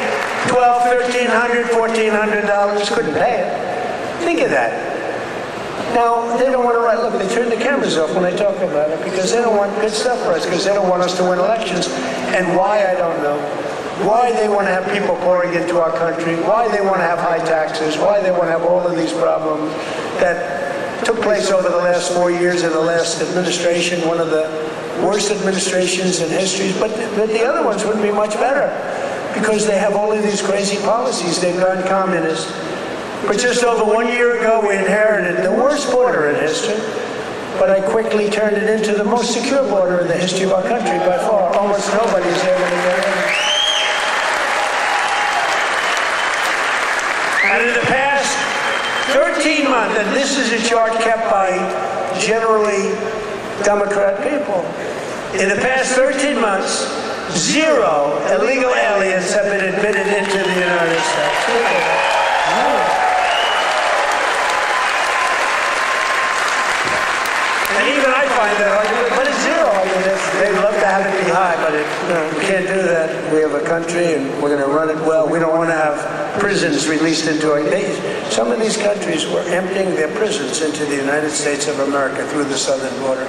$1,200, $1,300, $1,400, couldn't pay it. Think of that. Now, they don't want to write, look, they turn the cameras off when I talk about it because they don't want good stuff for us, because they don't want us to win elections. And why, I don't know. Why they want to have people pouring into our country, why they want to have high taxes, why they want to have all of these problems that took place over the last 4 years in the last administration, one of the worst administrations in history. But the other ones wouldn't be much better because they have all of these crazy policies. They've gone communist. But just over 1 year ago, we inherited the worst border in history, but I quickly turned it into the most secure border in the history of our country by far. Almost nobody's able to get in. And in the past 13 months, and this is a chart kept by generally Democrat people, in the past 13 months, 0 illegal aliens have been admitted into the United States. And even I find that argument, but it's 0. I mean, they'd love to have it be high, but we can't do that. We have a country, and we're going to run it well. We don't want to have prisons released into our... Some of these countries were emptying their prisons into the United States of America through the southern border.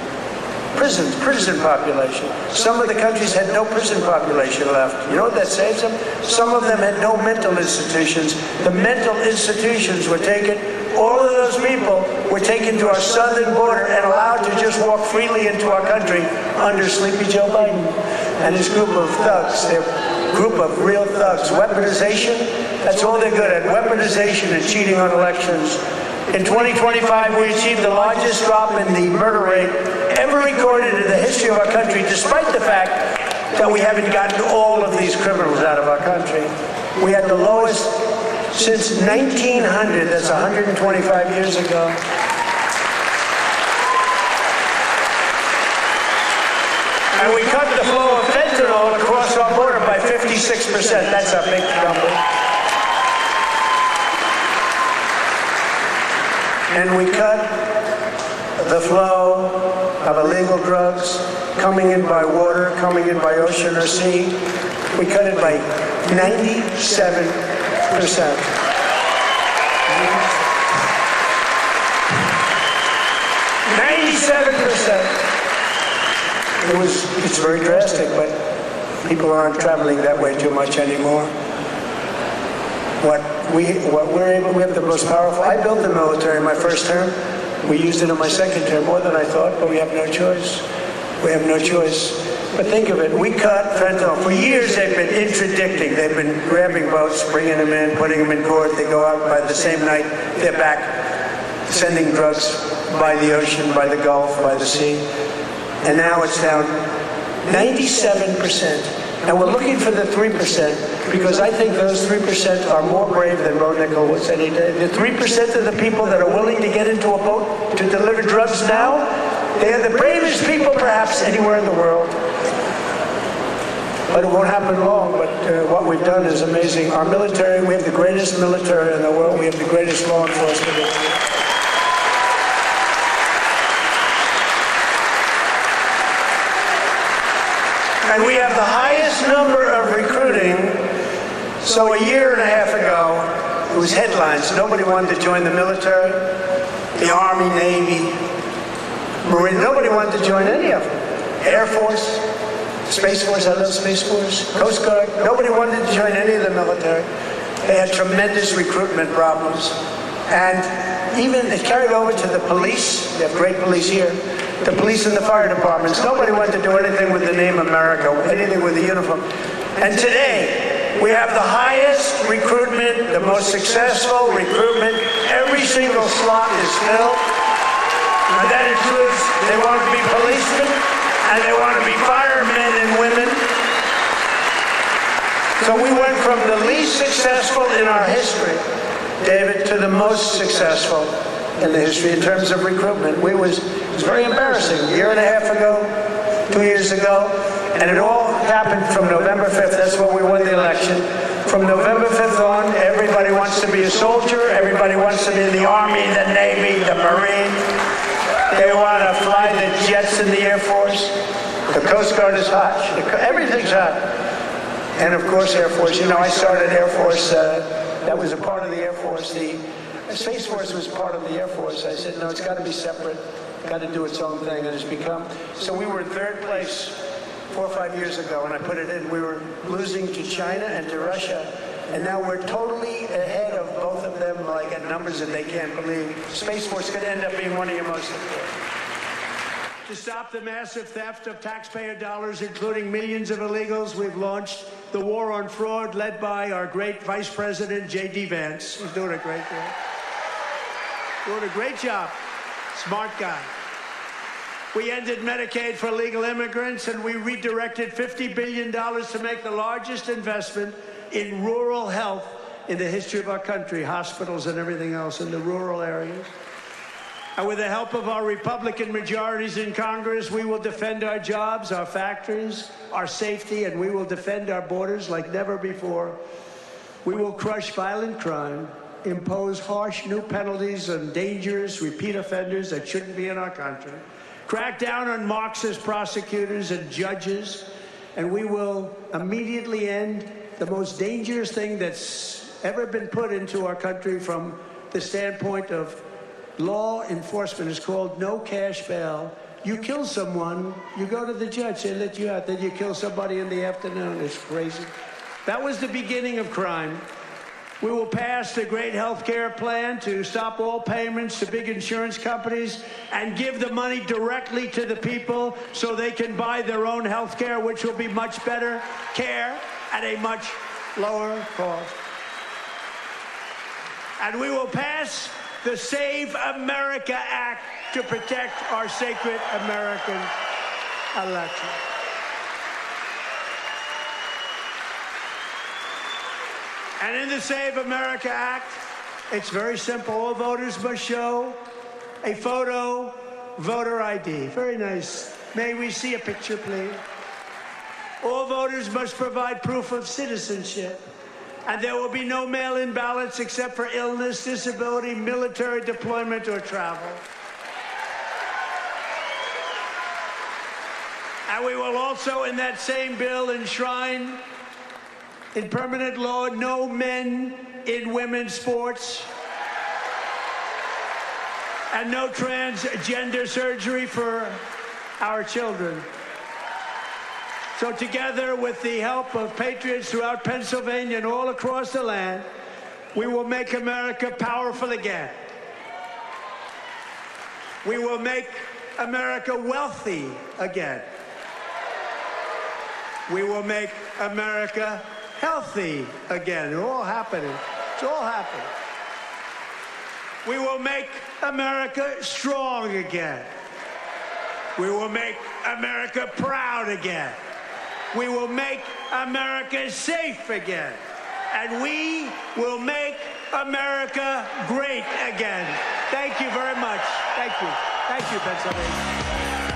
Prison population. Some of the countries had no prison population left. You know what that saves them? Some of them had no mental institutions. The mental institutions were taken. All of those people were taken to our southern border and allowed to just walk freely into our country under Sleepy Joe Biden and his group of thugs, their group of real thugs. Weaponization, that's all they're good at, weaponization and cheating on elections. In 2025, we achieved the largest drop in the murder rate ever recorded in the history of our country, despite the fact that we haven't gotten all of these criminals out of our country. We had the lowest since 1900, that's 125 years ago. And we cut the flow of fentanyl across our border by 56%. That's a big number. And we cut the flow of illegal drugs coming in by water, coming in by ocean or sea. We cut it by 97%. 97%. It's very drastic, but people aren't traveling that way too much anymore. We have the most powerful. I built the military in my first term. We used it in my second term, more than I thought, but we have no choice. We have no choice. But think of it, we cut fentanyl. For years they've been interdicting. They've been grabbing boats, bringing them in, putting them in port. They go out by the same night, they're back sending drugs by the ocean, by the Gulf, by the sea. And now it's down 97%. And we're looking for the 3% because I think those 3% are more brave than Bo Nickel was any day. The 3% of the people that are willing to get into a boat to deliver drugs now, they are the bravest people perhaps anywhere in the world. But it won't happen long, but what we've done is amazing. Our military, we have the greatest military in the world. We have the greatest law enforcement in the world. And we have the highest number of recruiting. So a year and a half ago, it was headlines. Nobody wanted to join the military, the Army, Navy, Marine. Nobody wanted to join any of them. Air Force, Space Force, I love Space Force, Coast Guard. Nobody wanted to join any of the military. They had tremendous recruitment problems. And even it carried over to the police. They have great police here. The police and the fire departments. Nobody wanted to do anything with the name America, anything with the uniform. And today, we have the highest recruitment, the most successful recruitment. Every single slot is filled. And that includes, they want to be policemen, and they want to be firemen and women. So we went from the least successful in our history, David, to the most successful in the history in terms of recruitment. It was very embarrassing. A year and a half ago, 2 years ago, and it all happened from November 5th. That's when we won the election. From November 5th on, everybody wants to be a soldier. Everybody wants to be in the Army, the Navy, the Marine. They want to fly the jets in the Air Force. The Coast Guard is hot. Everything's hot. And of course, Air Force. You know, I started Air Force. That was a part of the Air Force. The Space Force was part of the Air Force. I said, no, it's got to be separate. Got to do its own thing, and it's become. So we were in third place 4 or 5 years ago, and I put it in. We were losing to China and to Russia, and now we're totally ahead of both of them, like at numbers that they can't believe. Space Force could end up being one of your most important. To stop the massive theft of taxpayer dollars, including millions of illegals, we've launched the war on fraud, led by our great Vice President, J.D. Vance. He's doing a great job. Doing a great job. Smart guy. We ended Medicaid for illegal immigrants, and we redirected $50 billion to make the largest investment in rural health in the history of our country, hospitals and everything else in the rural areas. And with the help of our Republican majorities in Congress, we will defend our jobs, our factories, our safety, and we will defend our borders like never before. We will crush violent crime, impose harsh new penalties on dangerous repeat offenders that shouldn't be in our country, crack down on Marxist prosecutors and judges, and we will immediately end the most dangerous thing that's ever been put into our country from the standpoint of law enforcement. Is called no cash bail. You kill someone, you go to the judge, they let you out, then you kill somebody in the afternoon. It's crazy. That was the beginning of crime. We will pass the great health care plan to stop all payments to big insurance companies and give the money directly to the people so they can buy their own health care, which will be much better care at a much lower cost. And we will pass the Save America Act to protect our sacred American election. And in the Save America Act, it's very simple. All voters must show a photo voter ID. Very nice. May we see a picture, please? All voters must provide proof of citizenship. And there will be no mail-in ballots except for illness, disability, military deployment, or travel. And we will also, in that same bill, enshrine in permanent law no men in women's sports and no transgender surgery for our children. So together, with the help of patriots throughout Pennsylvania and all across the land, we will make America powerful again. We will make America wealthy again. We will make America healthy again. It's all happening. It's all happening. We will make America strong again. We will make America proud again. We will make America safe again. And we will make America great again. Thank you very much. Thank you. Thank you, Pennsylvania.